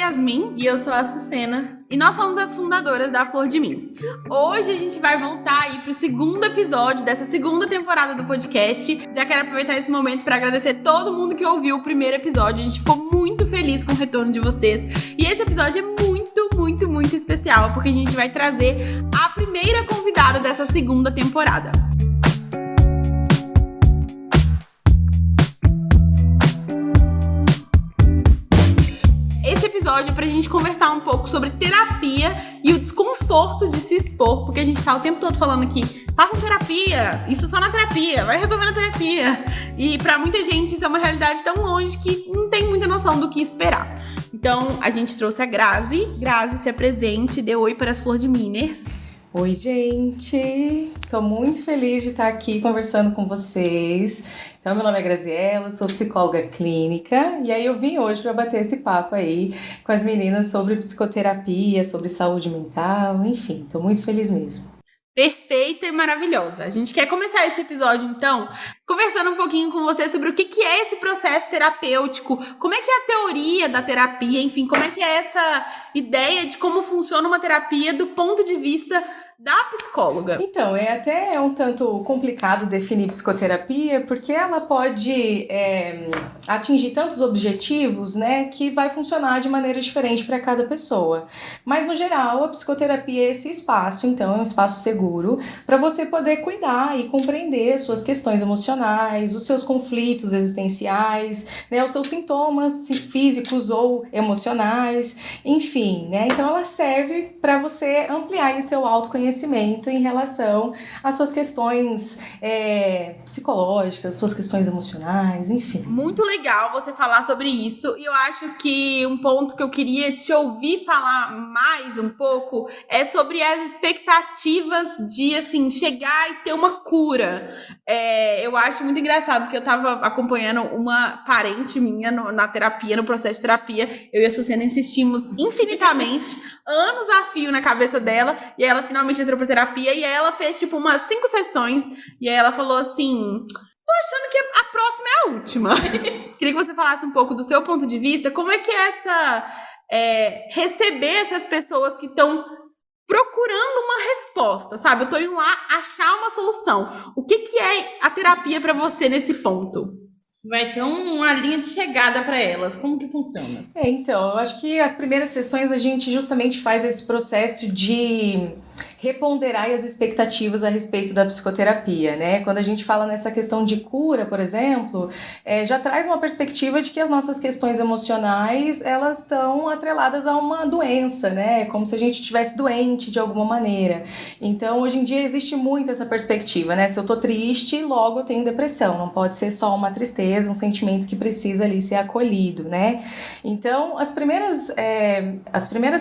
Yasmin. E eu sou a Sucena. E nós somos as fundadoras da Flor de Mim. Hoje a gente vai voltar aí pro segundo episódio dessa segunda temporada do podcast. Já quero aproveitar esse momento para agradecer todo mundo que ouviu o primeiro episódio. A gente ficou muito feliz com o retorno de vocês. E esse episódio é muito especial, porque a gente vai trazer a primeira convidada dessa segunda temporada. Esse episódio é pra gente conversar um pouco sobre terapia e o desconforto de se expor, porque a gente tá o tempo todo falando aqui, façam terapia, isso só na terapia, vai resolver na terapia. E pra muita gente isso é uma realidade tão longe que não tem muita noção do que esperar. Então a gente trouxe a Grazi. Grazi, se apresente, dê oi para as Flor de Miners. Oi, gente! Tô muito feliz de estar aqui conversando com vocês. Então, meu nome é Graziella, sou psicóloga clínica e aí eu vim hoje para bater esse papo aí com as meninas sobre psicoterapia, sobre saúde mental, enfim, tô muito feliz mesmo. Perfeita e maravilhosa. A gente quer começar esse episódio, então, conversando um pouquinho com você sobre o que é esse processo terapêutico, como é que é a teoria da terapia, enfim, como é que é essa ideia de como funciona uma terapia do ponto de vista da psicóloga. Então, é até um tanto complicado definir psicoterapia, porque ela pode atingir tantos objetivos, né, que vai funcionar de maneira diferente para cada pessoa. Mas, no geral, a psicoterapia é esse espaço, então, é um espaço seguro para você poder cuidar e compreender suas questões emocionais, os seus conflitos existenciais, né, os seus sintomas físicos ou emocionais, enfim, né, então ela serve para você ampliar seu autoconhecimento em relação às suas questões psicológicas, suas questões emocionais, enfim. Muito legal você falar sobre isso, e eu acho que um ponto que eu queria te ouvir falar mais um pouco é sobre as expectativas de, assim, chegar e ter uma cura. Eu acho muito engraçado que eu tava acompanhando uma parente minha na terapia, no processo de terapia, eu e a Sucena insistimos infinitamente, anos a fio na cabeça dela, e ela finalmente entrou pra terapia, e aí ela fez tipo umas 5 sessões, e aí ela falou assim, tô achando que a próxima é a última. Queria que você falasse um pouco do seu ponto de vista, como é que é receber essas pessoas que estão procurando uma resposta, sabe? Eu tô indo lá achar uma solução. O que é a terapia pra você nesse ponto? Vai ter uma linha de chegada para elas. Como que funciona? Então, eu acho que as primeiras sessões a gente justamente faz esse processo de reponderar as expectativas a respeito da psicoterapia, né? Quando a gente fala nessa questão de cura, por exemplo, já traz uma perspectiva de que as nossas questões emocionais, elas estão atreladas a uma doença, né? Como se a gente estivesse doente de alguma maneira. Então, hoje em dia existe muito essa perspectiva, né? Se eu tô triste, logo eu tenho depressão. Não pode ser só uma tristeza, um sentimento que precisa ali ser acolhido, né? Então, as primeiras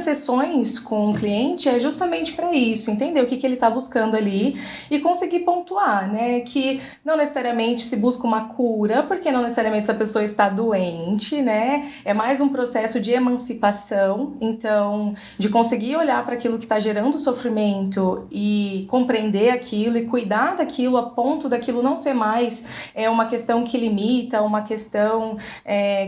sessões com o cliente é justamente para isso, entender o que ele está buscando ali e conseguir pontuar, né? Que não necessariamente se busca uma cura, porque não necessariamente essa pessoa está doente, né? É mais um processo de emancipação, então, de conseguir olhar para aquilo que está gerando sofrimento e compreender aquilo e cuidar daquilo a ponto daquilo não ser mais uma questão que limita, uma questão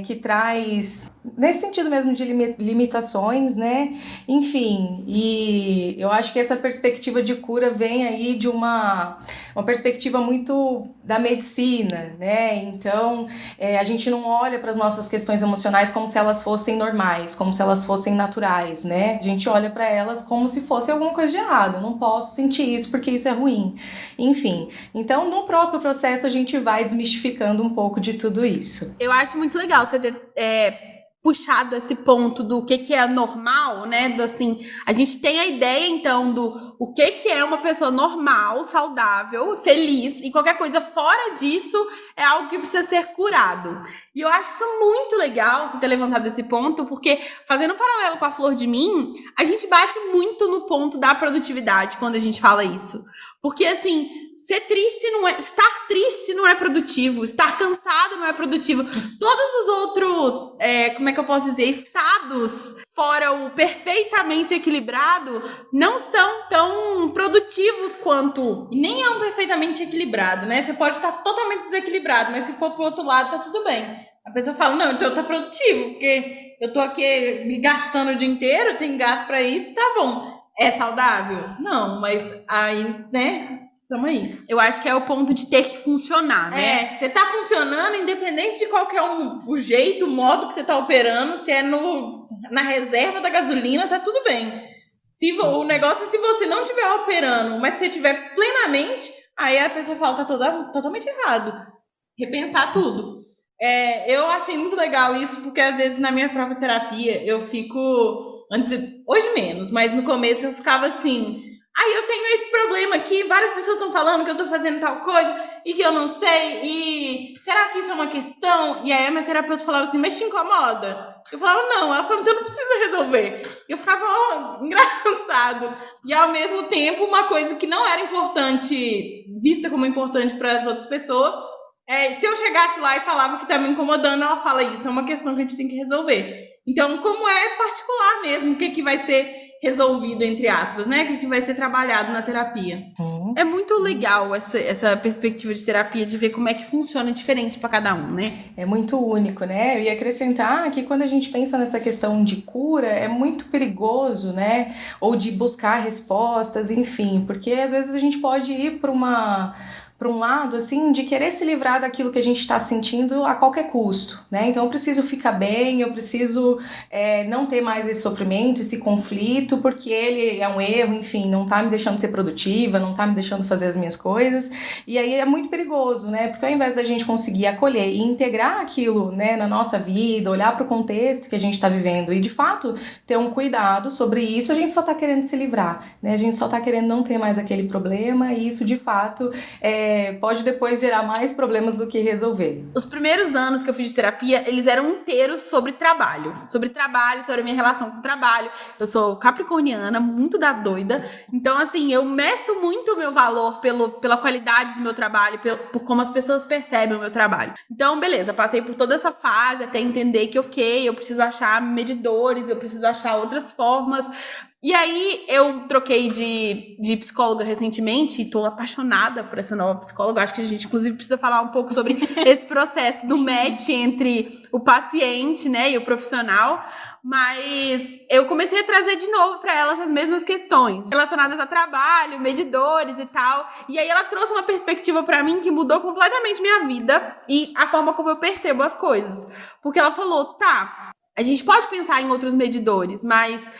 que traz, nesse sentido mesmo de limitações, né? Enfim, e eu acho que essa perspectiva de cura vem aí de uma perspectiva muito da medicina, né? Então, a gente não olha para as nossas questões emocionais como se elas fossem normais, como se elas fossem naturais, né? A gente olha para elas como se fosse alguma coisa de errado. Eu não posso sentir isso porque isso é ruim. Enfim, então no próprio processo a gente vai desmistificando um pouco de tudo isso. Eu acho muito legal você ter puxado esse ponto do que é normal, né? Assim, a gente tem a ideia, então, do o que é uma pessoa normal, saudável, feliz, e qualquer coisa fora disso é algo que precisa ser curado. E eu acho isso muito legal, você ter levantado esse ponto, porque, fazendo um paralelo com a Flor de Mim, a gente bate muito no ponto da produtividade quando a gente fala isso. Porque, assim, ser triste não é... Estar triste não é produtivo. Estar cansado não é produtivo. Todos os outros, como é que eu posso dizer? Estados, fora o perfeitamente equilibrado, não são tão produtivos quanto... E nem é um perfeitamente equilibrado, né? Você pode estar totalmente desequilibrado, mas se for pro outro lado, tá tudo bem. A pessoa fala, não, então tá produtivo, porque eu tô aqui me gastando o dia inteiro, tem gasto pra isso, tá bom. É saudável? Não, mas aí, né, tamo aí. Eu acho que é o ponto de ter que funcionar, né? Você tá funcionando independente de qual que é o jeito, o modo que você tá operando, se é na reserva da gasolina, tá tudo bem. O negócio é se você não estiver operando, mas se você estiver plenamente, aí a pessoa fala, tá totalmente errado. Repensar tudo. Eu achei muito legal isso, porque às vezes na minha própria terapia eu fico... Hoje menos, mas no começo eu ficava assim... eu tenho esse problema aqui, várias pessoas estão falando que eu tô fazendo tal coisa e que eu não sei, e será que isso é uma questão? E aí a minha terapeuta falava assim, mas te incomoda? Eu falava, não. Ela falava, então não precisa resolver. Eu ficava engraçado. E ao mesmo tempo, uma coisa que não era importante, vista como importante para as outras pessoas, se eu chegasse lá e falava que tá me incomodando, ela fala, isso é uma questão que a gente tem que resolver. Então, como é particular mesmo, o que vai ser resolvido, entre aspas, né? O que vai ser trabalhado na terapia. É muito legal essa perspectiva de terapia, de ver como é que funciona diferente para cada um, né? É muito único, né? Eu ia acrescentar que quando a gente pensa nessa questão de cura, é muito perigoso, né? Ou de buscar respostas, enfim, porque às vezes a gente pode ir para um lado, assim, de querer se livrar daquilo que a gente está sentindo a qualquer custo, né? Então eu preciso ficar bem, eu preciso não ter mais esse sofrimento, esse conflito, porque ele é um erro, enfim, não tá me deixando ser produtiva, não tá me deixando fazer as minhas coisas, e aí é muito perigoso, né? Porque ao invés da gente conseguir acolher e integrar aquilo, né, na nossa vida, olhar para o contexto que a gente está vivendo e, de fato, ter um cuidado sobre isso, a gente só tá querendo se livrar, né? A gente só tá querendo não ter mais aquele problema, e isso, de fato, pode depois gerar mais problemas do que resolver. Os primeiros anos que eu fiz de terapia, eles eram inteiros sobre trabalho, sobre a minha relação com o trabalho. Eu sou capricorniana, muito das doidas, então assim, eu meço muito o meu valor pela qualidade do meu trabalho, por como as pessoas percebem o meu trabalho. Então, beleza, passei por toda essa fase até entender que, ok, eu preciso achar medidores, eu preciso achar outras formas. E aí, eu troquei de psicóloga recentemente e tô apaixonada por essa nova psicóloga. Acho que a gente, inclusive, precisa falar um pouco sobre esse processo do match entre o paciente, né, e o profissional. Mas eu comecei a trazer de novo para ela essas mesmas questões relacionadas a trabalho, medidores e tal. E aí, ela trouxe uma perspectiva para mim que mudou completamente minha vida e a forma como eu percebo as coisas. Porque ela falou, tá, a gente pode pensar em outros medidores, mas...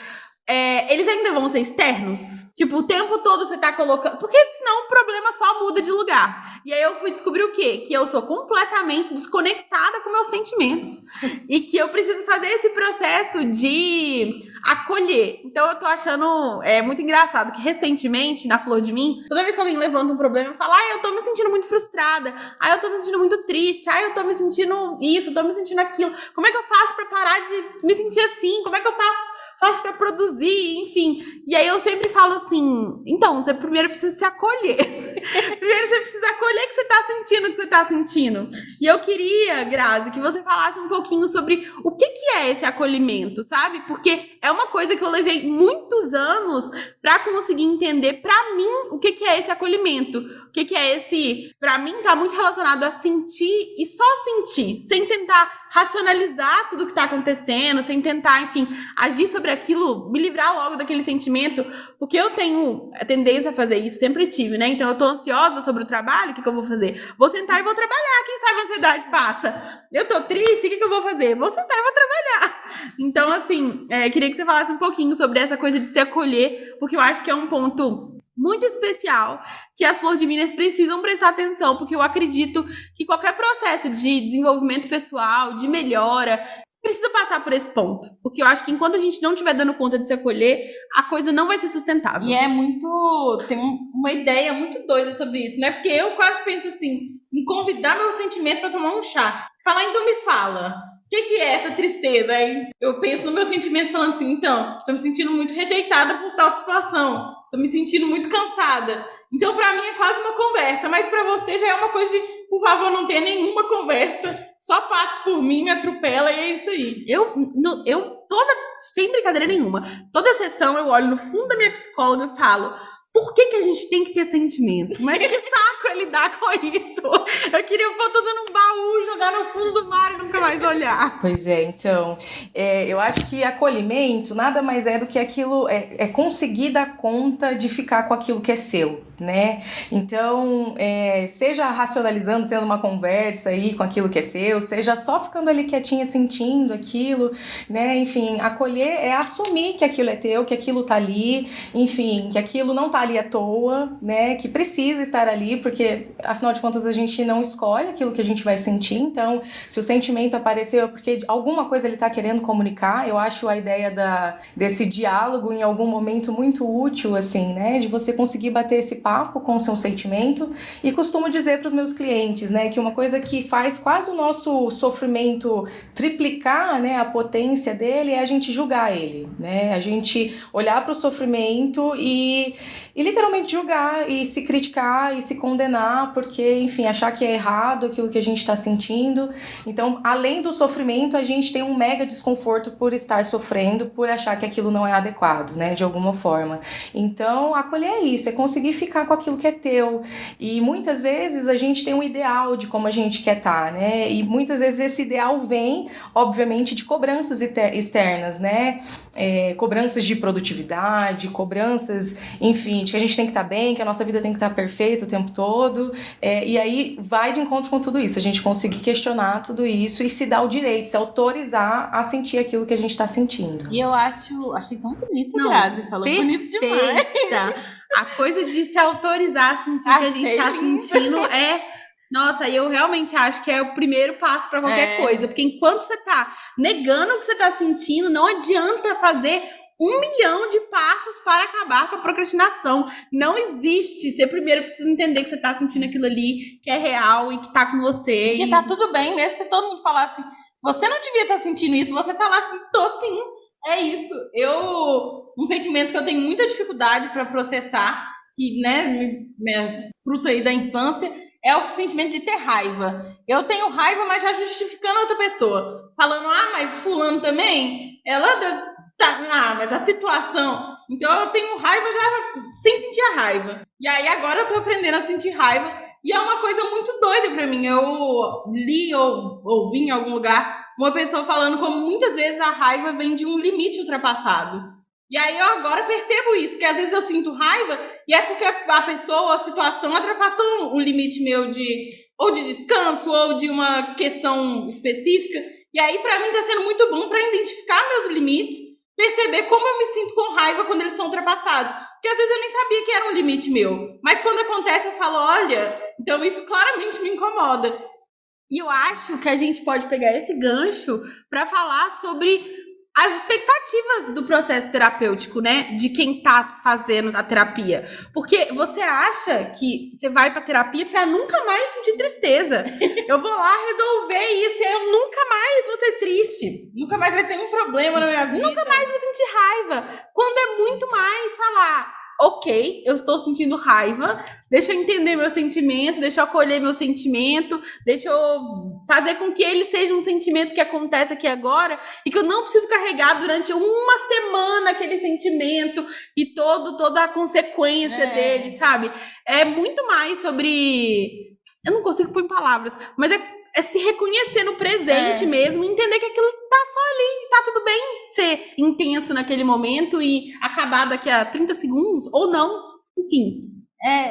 eles ainda vão ser externos? Tipo, o tempo todo você tá colocando... Porque senão o problema só muda de lugar. E aí eu fui descobrir o quê? Que eu sou completamente desconectada com meus sentimentos. E que eu preciso fazer esse processo de acolher. Então eu tô achando muito engraçado que recentemente, na Flor de Mim, toda vez que alguém levanta um problema e fala, eu tô me sentindo muito frustrada, eu tô me sentindo muito triste, eu tô me sentindo isso, tô me sentindo aquilo. Como é que eu faço pra parar de me sentir assim? Como é que eu faço pra produzir, enfim. E aí eu sempre falo assim, então, você primeiro precisa se acolher. Primeiro você precisa acolher que você tá sentindo o que você tá sentindo. E eu queria, Grazi, que você falasse um pouquinho sobre o que é esse acolhimento, sabe? Porque é uma coisa que eu levei muitos anos pra conseguir entender, pra mim, o que é esse acolhimento. O que é esse... Pra mim, tá muito relacionado a sentir e só sentir, sem tentar racionalizar tudo que tá acontecendo, sem tentar, enfim, agir sobre aquilo, me livrar logo daquele sentimento, porque eu tenho a tendência a fazer isso, sempre tive, né? Então eu tô ansiosa sobre o trabalho, o que eu vou fazer? Vou sentar e vou trabalhar, quem sabe a ansiedade passa. Eu tô triste, o que eu vou fazer? Vou sentar e vou trabalhar. Então, assim, queria que você falasse um pouquinho sobre essa coisa de se acolher, porque eu acho que é um ponto muito especial que as Flor de Minas precisam prestar atenção, porque eu acredito que qualquer processo de desenvolvimento pessoal, de melhora, precisa passar por esse ponto. Porque eu acho que enquanto a gente não estiver dando conta de se acolher, a coisa não vai ser sustentável. E tem uma ideia muito doida sobre isso, né? Porque eu quase penso assim, em convidar meu sentimento pra tomar um chá. Falar, então me fala. O que é essa tristeza? Aí eu penso no meu sentimento falando assim, então, tô me sentindo muito rejeitada por tal situação. Tô me sentindo muito cansada. Então, pra mim, é quase uma conversa. Mas pra você já é uma coisa de, por favor, não tenha nenhuma conversa. Só passe por mim, me atropela e é isso aí. Sem brincadeira nenhuma, toda sessão eu olho no fundo da minha psicóloga e falo: por que a gente tem que ter sentimento? Mas que saco é lidar com isso. Eu queria pôr tudo num baú, jogar no fundo do mar e nunca mais olhar. Pois é, então, eu acho que acolhimento nada mais é do que aquilo, conseguir dar conta de ficar com aquilo que é seu, né? Então, seja racionalizando, tendo uma conversa aí com aquilo que é seu, seja só ficando ali quietinha, sentindo aquilo, né? Enfim, acolher é assumir que aquilo é teu, que aquilo tá ali, enfim, que aquilo não tá ali à toa, né? Que precisa estar ali, porque afinal de contas a gente não escolhe aquilo que a gente vai sentir. Então, se o sentimento apareceu é porque alguma coisa ele tá querendo comunicar. Eu acho a ideia desse diálogo em algum momento muito útil, assim, né? De você conseguir bater esse papo com o seu sentimento. E costumo dizer para os meus clientes, né, que uma coisa que faz quase o nosso sofrimento triplicar, né, a potência dele é a gente julgar ele, né? A gente olhar para o sofrimento e literalmente julgar e se criticar e se condenar porque, enfim, achar que é errado aquilo que a gente está sentindo. Então, além do sofrimento, a gente tem um mega desconforto por estar sofrendo, por achar que aquilo não é adequado, né, de alguma forma. Então, acolher é isso, é conseguir ficar com aquilo que é teu. E muitas vezes a gente tem um ideal de como a gente quer estar, né? E muitas vezes esse ideal vem, obviamente, de cobranças externas, né? Cobranças de produtividade, cobranças, enfim, de que a gente tem que estar bem, que a nossa vida tem que estar perfeita o tempo todo. E aí vai de encontro com tudo isso, a gente conseguir questionar tudo isso e se dar o direito, se autorizar a sentir aquilo que a gente está sentindo. E eu achei tão bonito, Grazi, falou bonito demais. A coisa de se autorizar a sentir o que a gente está sentindo Nossa, eu realmente acho que é o primeiro passo para qualquer coisa. Porque enquanto você tá negando o que você tá sentindo, não adianta fazer 1 milhão de passos para acabar com a procrastinação. Não existe. Você primeiro precisa entender que você tá sentindo aquilo ali, que é real e que tá com você. E que tá tudo bem, mesmo se todo mundo falar assim, você não devia estar sentindo isso, você tá lá assim, tô sim. É isso. Um sentimento que eu tenho muita dificuldade para processar, que, né, fruto aí da infância, é o sentimento de ter raiva. Eu tenho raiva, mas já justificando outra pessoa. Falando, mas fulano também, mas a situação... Então eu tenho raiva já sem sentir a raiva. E aí agora eu tô aprendendo a sentir raiva. E é uma coisa muito doida pra mim. Eu li ou ouvi em algum lugar uma pessoa falando como muitas vezes a raiva vem de um limite ultrapassado. E aí eu agora percebo isso, que às vezes eu sinto raiva e é porque a pessoa, a situação ultrapassou um limite meu de descanso ou de uma questão específica. E aí pra mim tá sendo muito bom pra identificar meus limites, perceber como eu me sinto com raiva quando eles são ultrapassados. Porque às vezes eu nem sabia que era um limite meu. Mas quando acontece eu falo, olha, então isso claramente me incomoda. E eu acho que a gente pode pegar esse gancho para falar sobre as expectativas do processo terapêutico, né? De quem tá fazendo a terapia. Porque você acha que você vai pra terapia pra nunca mais sentir tristeza. Eu vou lá resolver isso e eu nunca mais vou ser triste. Nunca mais vai ter um problema na minha vida. Nunca mais vou sentir raiva. Quando é muito mais falar... Ok, eu estou sentindo raiva, deixa eu entender meu sentimento, deixa eu acolher meu sentimento, deixa eu fazer com que ele seja um sentimento que acontece aqui agora e que eu não preciso carregar durante uma semana aquele sentimento e toda a consequência dele, sabe? É muito mais sobre... Eu não consigo pôr em palavras, mas é se reconhecer no presente mesmo e entender que aquilo tá só ali, tá tudo bem ser intenso naquele momento e acabar daqui a 30 segundos ou não, enfim.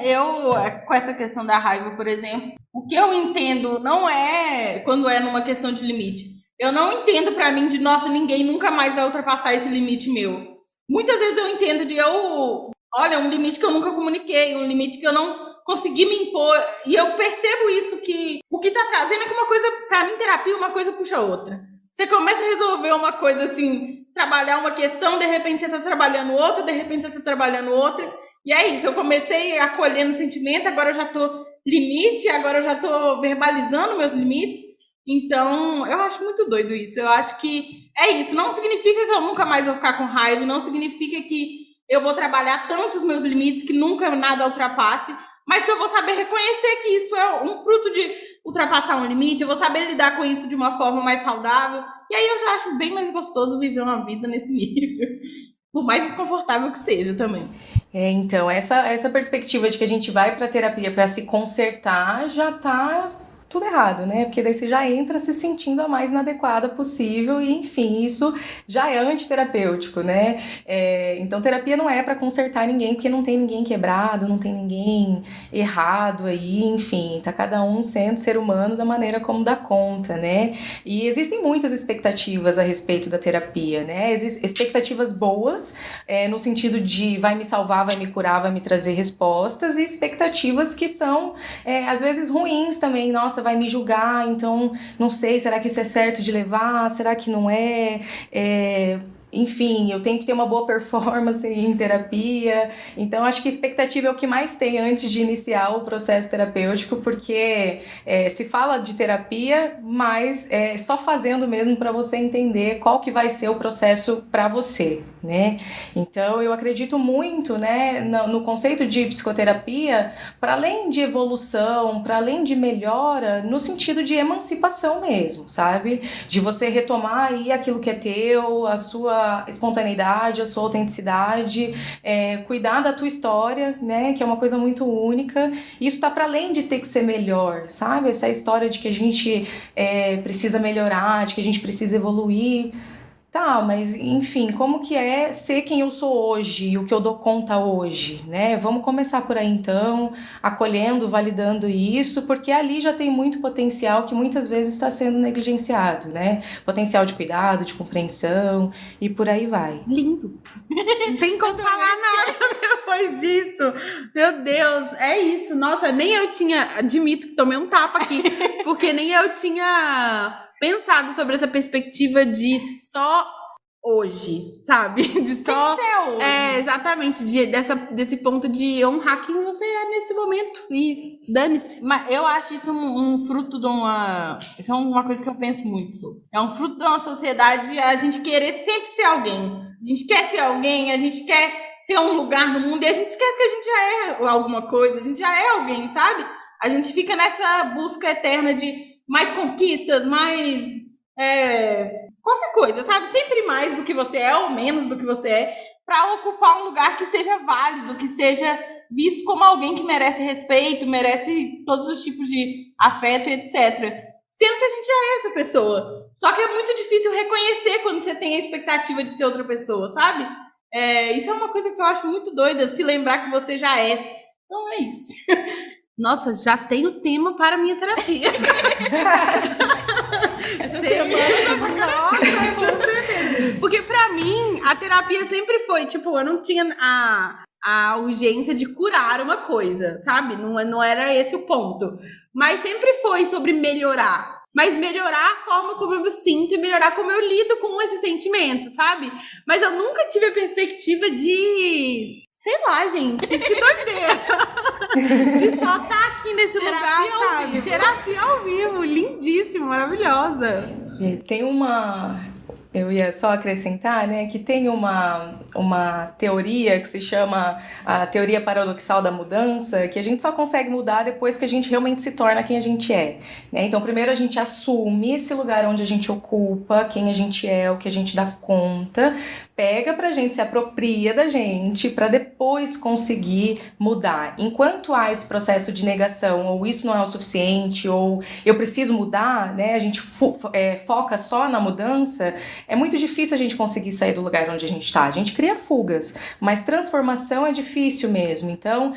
Eu, com essa questão da raiva, por exemplo, o que eu entendo não é quando é numa questão de limite. Eu não entendo pra mim de, nossa, ninguém nunca mais vai ultrapassar esse limite meu. Muitas vezes eu entendo de olha, um limite que eu nunca comuniquei, um limite que eu não consegui me impor, e eu percebo isso, que o que tá trazendo é que uma coisa, pra mim, terapia, uma coisa puxa a outra. Você começa a resolver uma coisa assim, trabalhar uma questão, de repente você tá trabalhando outra, de repente você tá trabalhando outra, e é isso, eu comecei acolhendo o sentimento, agora eu já tô limite, agora eu já tô verbalizando meus limites, então eu acho muito doido isso, eu acho que é isso, não significa que eu nunca mais vou ficar com raiva, não significa que eu vou trabalhar tanto os meus limites que nunca nada ultrapasse, mas que eu vou saber reconhecer que isso é um fruto de ultrapassar um limite, eu vou saber lidar com isso de uma forma mais saudável, e aí eu já acho bem mais gostoso viver uma vida nesse nível, por mais desconfortável que seja também. Então, essa perspectiva de que a gente vai pra terapia pra se consertar já tá tudo errado, né? Porque daí você já entra se sentindo a mais inadequada possível e, enfim, isso já é antiterapêutico, né? Então, terapia não é para consertar ninguém, porque não tem ninguém quebrado, não tem ninguém errado aí, enfim, tá cada um sendo ser humano da maneira como dá conta, né? E existem muitas expectativas a respeito da terapia, né? Existem expectativas boas, no sentido de vai me salvar, vai me curar, vai me trazer respostas, e expectativas que são, às vezes, ruins também. Nossa, vai me julgar, então não sei, será que isso é certo de levar? Será que não é? Enfim, eu tenho que ter uma boa performance em terapia. Então, acho que expectativa é o que mais tem antes de iniciar o processo terapêutico, porque se fala de terapia, mas só fazendo mesmo para você entender qual que vai ser o processo para você, né? Então, eu acredito muito, né, no conceito de psicoterapia, para além de evolução, para além de melhora, no sentido de emancipação mesmo, sabe? De você retomar aí aquilo que é teu, a sua espontaneidade, a sua autenticidade, cuidar da tua história, né, que é uma coisa muito única. Isso tá para além de ter que ser melhor, sabe? Essa história de que a gente precisa melhorar, de que a gente precisa evoluir. Tá, mas enfim, como que é ser quem eu sou hoje e o que eu dou conta hoje, né? Vamos começar por aí então, acolhendo, validando isso, porque ali já tem muito potencial que muitas vezes está sendo negligenciado, né? Potencial de cuidado, de compreensão e por aí vai. Lindo! Não tem como falar nada depois disso. Meu Deus, é isso. Nossa, nem eu tinha, admito que tomei um tapa aqui, porque nem eu tinha pensado sobre essa perspectiva de só hoje, sabe? De só. Tem que ser hoje. Exatamente, desse ponto de honrar quem você é nesse momento e dane-se. Mas eu acho isso um fruto de uma. Isso é uma coisa que eu penso muito sobre. É um fruto de uma sociedade, a gente querer sempre ser alguém. A gente quer ser alguém, a gente quer ter um lugar no mundo e a gente esquece que a gente já é alguma coisa, a gente já é alguém, sabe? A gente fica nessa busca eterna de mais conquistas, mais qualquer coisa, sabe? Sempre mais do que você é ou menos do que você é, para ocupar um lugar que seja válido, que seja visto como alguém que merece respeito, merece todos os tipos de afeto e etc. Sendo que a gente já é essa pessoa. Só que é muito difícil reconhecer quando você tem a expectativa de ser outra pessoa, sabe? Isso é uma coisa que eu acho muito doida, se lembrar que você já é. Então é isso. Nossa, já tenho tema para a minha terapia. Essa semana Nossa, com certeza. Porque pra mim, a terapia sempre foi, tipo, eu não tinha a urgência de curar uma coisa, sabe? Não era esse o ponto. Mas sempre foi sobre melhorar. Mas melhorar a forma como eu me sinto e melhorar como eu lido com esse sentimento, sabe? Mas eu nunca tive a perspectiva de... Sei lá, gente, que doideira. De só estar aqui nesse lugar, sabe? Terapia ao vivo, lindíssimo, maravilhosa. Tem uma... Eu ia só acrescentar, né, que tem uma teoria que se chama a teoria paradoxal da mudança, que a gente só consegue mudar depois que a gente realmente se torna quem a gente é, né? Então, primeiro a gente assume esse lugar onde a gente ocupa, quem a gente é, o que a gente dá conta, pega pra gente, se apropria da gente, para depois conseguir mudar. Enquanto há esse processo de negação, ou isso não é o suficiente, ou eu preciso mudar, né, a gente foca só na mudança, é muito difícil a gente conseguir sair do lugar onde a gente está. A gente cria fugas, mas transformação é difícil mesmo. Então,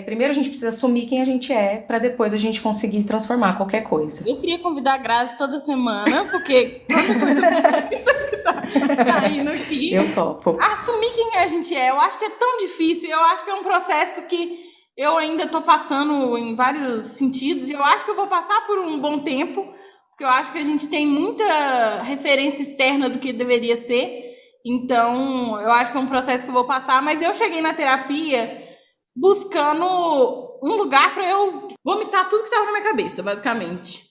primeiro a gente precisa assumir quem a gente é, para depois a gente conseguir transformar qualquer coisa. Eu queria convidar a Grazi toda semana, porque qualquer coisa que tá indo aqui. Eu topo. Assumir quem a gente é, eu acho que é tão difícil, eu acho que é um processo que eu ainda tô passando em vários sentidos, e eu acho que eu vou passar por um bom tempo, porque eu acho que a gente tem muita referência externa do que deveria ser, então eu acho que é um processo que eu vou passar, mas eu cheguei na terapia buscando um lugar para eu vomitar tudo que estava na minha cabeça, basicamente.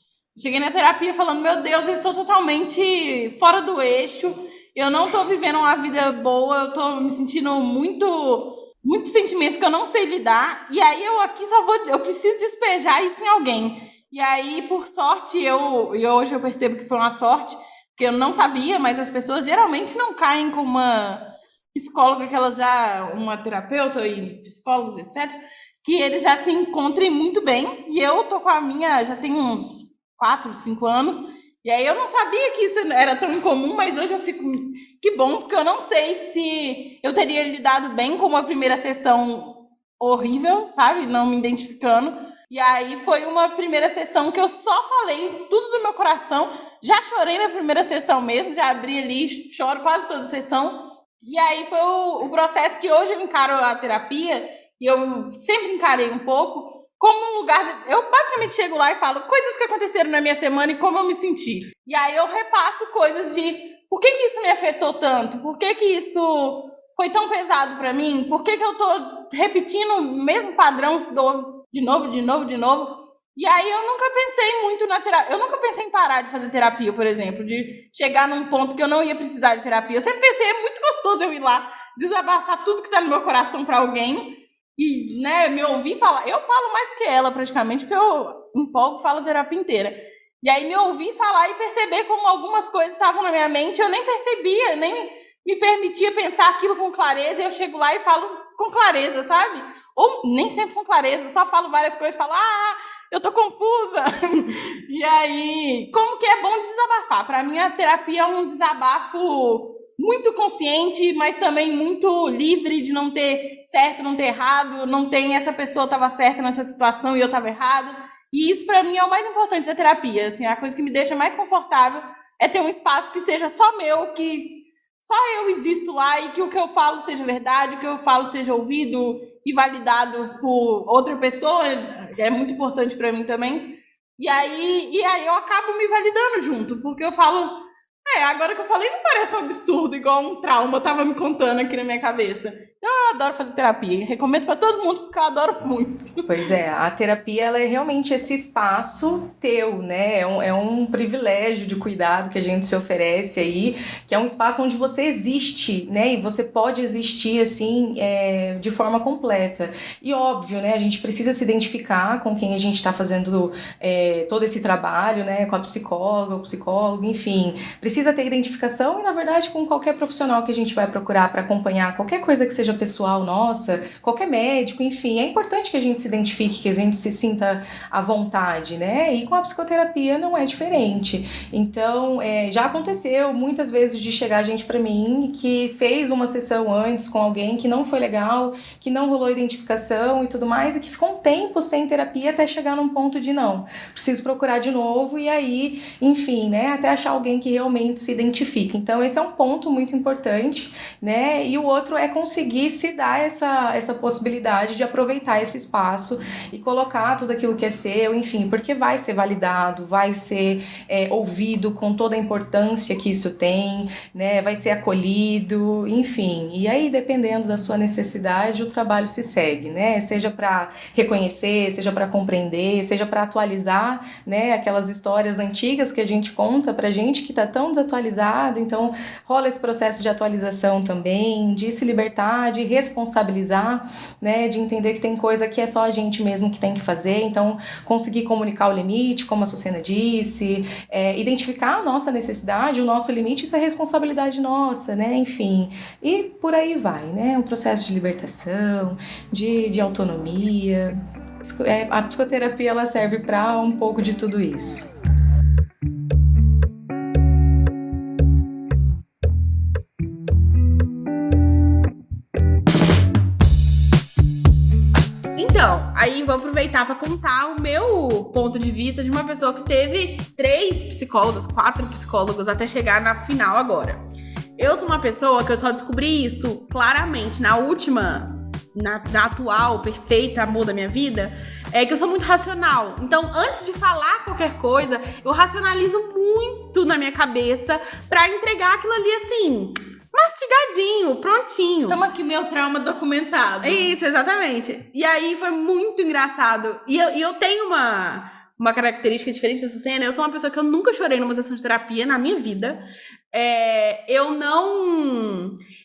Cheguei na terapia falando, meu Deus, eu estou totalmente fora do eixo, eu não tô vivendo uma vida boa, eu tô me sentindo muitos sentimentos que eu não sei lidar, e aí eu preciso despejar isso em alguém. E aí, por sorte, e hoje eu percebo que foi uma sorte, porque eu não sabia, mas as pessoas geralmente não caem com uma psicóloga uma terapeuta e psicólogos, etc., que eles já se encontrem muito bem, e eu tô com a minha, já tem uns 4, 5 anos, e aí eu não sabia que isso era tão incomum, mas hoje eu fico, que bom, porque eu não sei se eu teria lidado bem com uma primeira sessão horrível, sabe, não me identificando. E aí foi uma primeira sessão que eu só falei tudo do meu coração. Já chorei na primeira sessão mesmo, já abri ali, choro quase toda a sessão. E aí foi o processo que hoje eu encaro a terapia, e eu sempre encarei um pouco, como um lugar... Eu basicamente chego lá e falo coisas que aconteceram na minha semana e como eu me senti. E aí eu repasso coisas de por que isso me afetou tanto? Por que isso foi tão pesado pra mim? Por que eu tô repetindo o mesmo padrão de novo. E aí eu nunca pensei muito na terapia. Eu nunca pensei em parar de fazer terapia, por exemplo, de chegar num ponto que eu não ia precisar de terapia. Eu sempre pensei, é muito gostoso eu ir lá, desabafar tudo que tá no meu coração pra alguém e, né, me ouvir falar. Eu falo mais que ela, praticamente, porque eu empolgo, falo a terapia inteira. E aí me ouvir falar e perceber como algumas coisas estavam na minha mente, eu nem percebia, nem me permitia pensar aquilo com clareza, e eu chego lá e falo com clareza, sabe? Ou nem sempre com clareza, só falo várias coisas, falo, eu tô confusa. E aí, como que é bom desabafar? Pra mim, a terapia é um desabafo muito consciente, mas também muito livre de não ter certo, não ter errado, não tem essa pessoa estava certa nessa situação e eu estava errado. E isso, pra mim, é o mais importante da terapia. Assim, a coisa que me deixa mais confortável é ter um espaço que seja só meu, que só eu existo lá e que o que eu falo seja verdade, o que eu falo seja ouvido e validado por outra pessoa, é muito importante pra mim também. E aí eu acabo me validando junto, porque eu falo, agora que eu falei não parece um absurdo, igual um trauma tava me contando aqui na minha cabeça. Então eu adoro fazer terapia, recomendo pra todo mundo porque eu adoro muito. Pois é, a terapia ela é realmente esse espaço teu, né? É um privilégio de cuidado que a gente se oferece aí, que é um espaço onde você existe, né? E você pode existir assim de forma completa. E óbvio, né? A gente precisa se identificar com quem a gente está fazendo todo esse trabalho, né? Com a psicóloga, o psicólogo, enfim. Precisa ter identificação e, na verdade, com qualquer profissional que a gente vai procurar para acompanhar qualquer coisa que seja pessoal nossa, qualquer médico, enfim, é importante que a gente se identifique, que a gente se sinta à vontade, né? E com a psicoterapia não é diferente. Então, já aconteceu muitas vezes de chegar gente para mim que fez uma sessão antes com alguém que não foi legal, que não rolou identificação e tudo mais, e que ficou um tempo sem terapia até chegar num ponto de não, preciso procurar de novo e aí, enfim, né? Até achar alguém que realmente se identifique. Então, esse é um ponto muito importante, né? E o outro é conseguir se dar essa possibilidade de aproveitar esse espaço e colocar tudo aquilo que é seu, enfim, porque vai ser validado, vai ser ouvido com toda a importância que isso tem, né? Vai ser acolhido, enfim. E aí, dependendo da sua necessidade, o trabalho se segue, né? Seja para reconhecer, seja para compreender, seja para atualizar, né? Aquelas histórias antigas que a gente conta pra gente que tá tão desatualizada, então rola esse processo de atualização também, de se libertar, de responsabilizar, né, de entender que tem coisa que é só a gente mesmo que tem que fazer, então conseguir comunicar o limite, como a Sucena disse, identificar a nossa necessidade, o nosso limite, isso é responsabilidade nossa, né, enfim, e por aí vai, né, um processo de libertação, de autonomia. A psicoterapia ela serve para um pouco de tudo isso. Então, aí vou aproveitar para contar o meu ponto de vista de uma pessoa que teve 3 psicólogos, 4 psicólogos até chegar na final agora. Eu sou uma pessoa que eu só descobri isso claramente na atual, perfeita amor da minha vida, que eu sou muito racional. Então, antes de falar qualquer coisa, eu racionalizo muito na minha cabeça para entregar aquilo ali assim, mastigadinho, prontinho. Toma aqui meu trauma documentado. Isso, exatamente. E aí foi muito engraçado. E eu tenho uma característica diferente da Sucena. Eu sou uma pessoa que eu nunca chorei numa sessão de terapia na minha vida.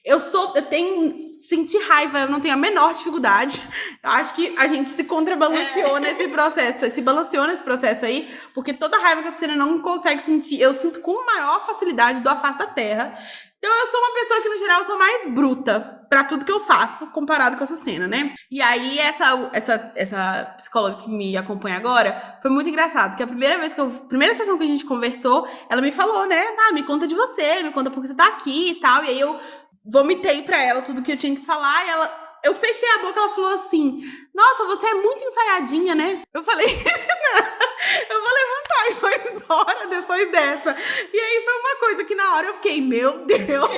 Eu tenho sentir raiva, eu não tenho a menor dificuldade. Eu acho que a gente se contrabalanceou nesse processo, se balanceou nesse processo aí, porque toda raiva que a Sucena não consegue sentir, eu sinto com maior facilidade do Face da Terra. Então eu sou uma pessoa que, no geral, eu sou mais bruta pra tudo que eu faço, comparado com a Sucena, né? E aí, essa psicóloga que me acompanha agora, foi muito engraçado, que a primeira sessão que a gente conversou, ela me falou, né? Me conta de você, me conta por que você tá aqui e tal. E aí eu vomitei pra ela tudo que eu tinha que falar, e eu fechei a boca, ela falou assim, nossa, você é muito ensaiadinha, né? Eu falei, eu vou levantar e foi embora depois dessa. E aí foi uma coisa que na hora eu fiquei, meu Deus,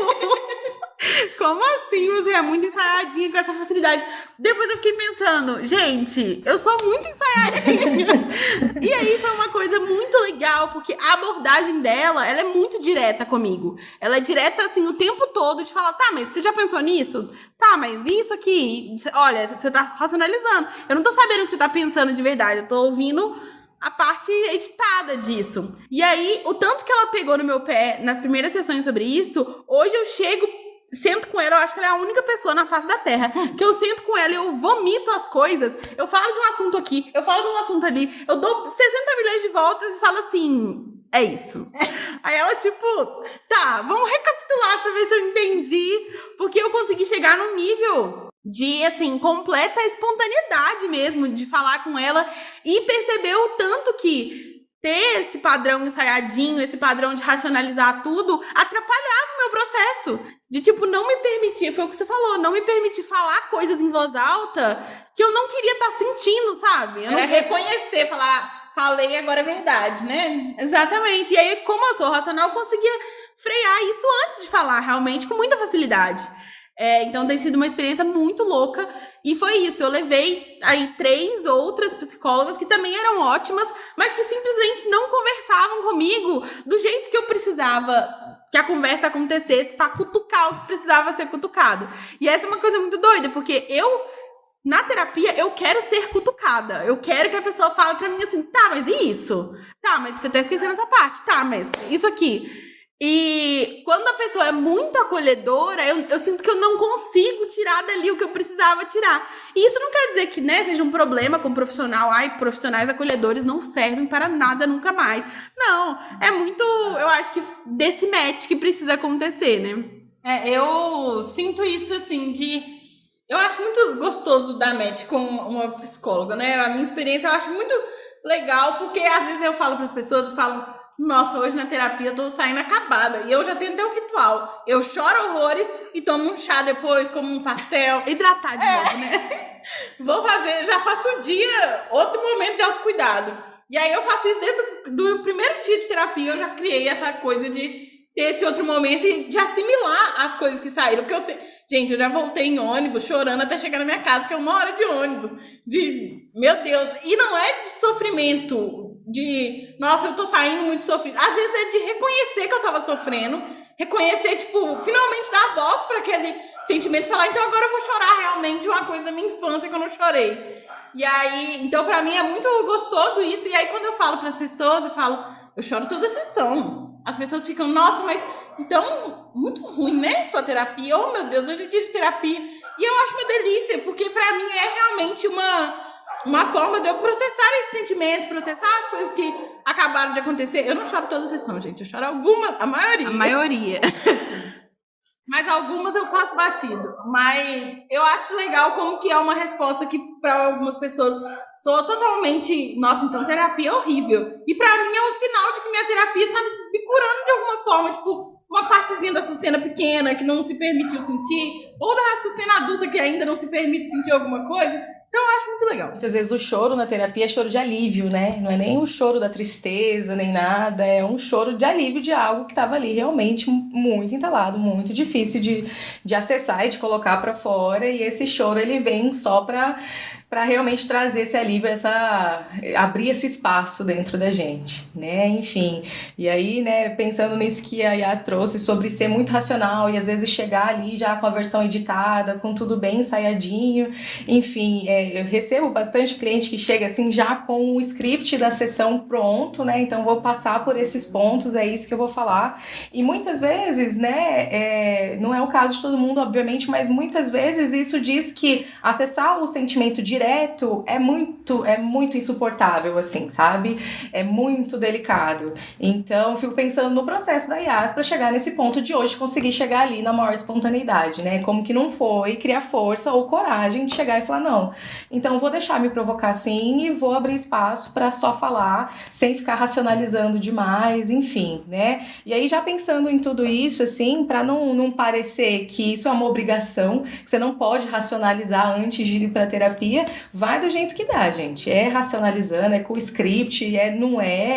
como assim você é muito ensaiadinha com essa facilidade? Depois eu fiquei pensando, gente, eu sou muito ensaiadinha. E aí foi uma coisa muito legal, porque a abordagem dela, ela é muito direta comigo. Ela é direta, assim, o tempo todo, de falar, tá, mas você já pensou nisso? Tá, mas isso aqui, olha, você tá racionalizando. Eu não tô sabendo o que você tá pensando de verdade, eu tô ouvindo a parte editada disso. E aí, o tanto que ela pegou no meu pé nas primeiras sessões sobre isso, hoje eu sento com ela, eu acho que ela é a única pessoa na face da Terra que eu sento com ela e eu vomito as coisas, eu falo de um assunto aqui, eu falo de um assunto ali, eu dou 60 milhões de voltas e falo assim, é isso. Aí ela, tipo, tá, vamos recapitular pra ver se eu entendi, porque eu consegui chegar num nível de, assim, completa espontaneidade mesmo, de falar com ela e perceber o tanto que ter esse padrão ensaiadinho, esse padrão de racionalizar tudo, atrapalhava o meu processo. De, tipo, não me permitir, foi o que você falou, não me permitir falar coisas em voz alta que eu não queria estar sentindo, sabe? Eu não reconhecer, falar, falei, agora é verdade, né? Exatamente. E aí, como eu sou racional, eu conseguia frear isso antes de falar, realmente, com muita facilidade. Então tem sido uma experiência muito louca. E foi isso, eu levei aí 3 outras psicólogas que também eram ótimas, mas que simplesmente não conversavam comigo do jeito que eu precisava que a conversa acontecesse pra cutucar o que precisava ser cutucado. E essa é uma coisa muito doida, porque na terapia, eu quero ser cutucada. Eu quero que a pessoa fale pra mim assim, tá, mas e isso? Tá, mas você tá esquecendo essa parte. Tá, mas isso aqui. E quando a pessoa é muito acolhedora, eu sinto que eu não consigo tirar dali o que eu precisava tirar. E isso não quer dizer que, né, seja um problema com o profissional. Profissionais acolhedores não servem para nada nunca mais. Não, é muito, eu acho que desse match que precisa acontecer, né? Eu sinto isso, assim, eu acho muito gostoso dar match com uma psicóloga, né? A minha experiência eu acho muito legal, porque às vezes eu falo para as pessoas, eu falo, nossa, hoje na terapia eu tô saindo acabada. E eu já tenho até um ritual. Eu choro horrores e tomo um chá depois, como um pastel. Hidratar de novo, né? Já faço o dia, outro momento de autocuidado. E aí eu faço isso desde o primeiro dia de terapia, eu já criei essa coisa de ter esse outro momento e de assimilar as coisas que saíram. Porque gente, eu já voltei em ônibus chorando até chegar na minha casa, que é 1 hora de ônibus. Meu Deus. E não é de sofrimento, nossa, eu tô saindo muito sofrido. Às vezes é de reconhecer que eu tava sofrendo, reconhecer, tipo, finalmente dar voz pra aquele sentimento e falar, então agora eu vou chorar realmente uma coisa da minha infância que eu não chorei. E aí, então pra mim é muito gostoso isso. E aí quando eu falo pras pessoas, eu falo, eu choro toda a sessão. As pessoas ficam, nossa, mas então, muito ruim, né? Sua terapia. Oh, meu Deus, hoje é dia de terapia. E eu acho uma delícia, porque pra mim é realmente uma forma de eu processar esse sentimento, processar as coisas que acabaram de acontecer. Eu não choro toda a sessão, gente. Eu choro algumas, a maioria. A maioria. Mas algumas eu passo batido. Mas eu acho legal como que é uma resposta que para algumas pessoas soa totalmente, nossa, então terapia é horrível. E pra mim é um sinal de que minha terapia tá me curando de alguma forma, tipo, uma partezinha da Sucena pequena que não se permitiu sentir, ou da Sucena adulta que ainda não se permite sentir alguma coisa. Então eu acho muito legal. Muitas vezes o choro na terapia é choro de alívio, né? Não é nem o choro da tristeza, nem nada. É um choro de alívio de algo que estava ali realmente muito entalado, muito difícil de acessar e de colocar para fora. E esse choro, ele vem só para para realmente trazer esse alívio, abrir esse espaço dentro da gente, né? Enfim, e aí, né, pensando nisso que a Yas trouxe sobre ser muito racional e às vezes chegar ali já com a versão editada, com tudo bem ensaiadinho, enfim, eu recebo bastante cliente que chega assim já com o script da sessão pronto, né? Então vou passar por esses pontos, é isso que eu vou falar. E muitas vezes, né, não é o caso de todo mundo, obviamente, mas muitas vezes isso diz que acessar o sentimento direto é muito insuportável, assim, sabe? É muito delicado. Então, eu fico pensando no processo da Yas para chegar nesse ponto de hoje, conseguir chegar ali na maior espontaneidade, né? Como que não foi criar força ou coragem de chegar e falar, não, então vou deixar me provocar sim e vou abrir espaço para só falar, sem ficar racionalizando demais, enfim, né? E aí, já pensando em tudo isso, assim, para não parecer que isso é uma obrigação, que você não pode racionalizar antes de ir para terapia, vai do jeito que dá, gente. É racionalizando, é com o script,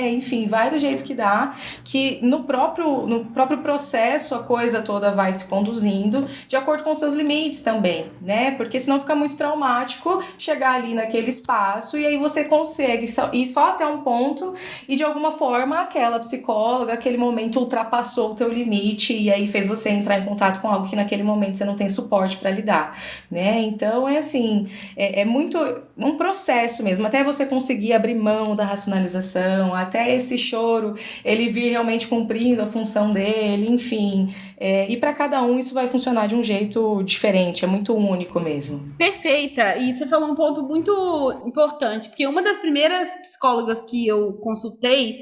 enfim, vai do jeito que dá, que no próprio processo a coisa toda vai se conduzindo de acordo com os seus limites também, né? Porque senão fica muito traumático chegar ali naquele espaço e aí você consegue ir só até um ponto e de alguma forma aquela psicóloga, aquele momento ultrapassou o teu limite e aí fez você entrar em contato com algo que naquele momento você não tem suporte para lidar, né? Então é assim, é muito um processo mesmo, até você conseguir abrir mão da racionalização, até esse choro ele vir realmente cumprindo a função dele, enfim, e para cada um isso vai funcionar de um jeito diferente, é muito único mesmo. Perfeita, e você falou um ponto muito importante, porque uma das primeiras psicólogas que eu consultei,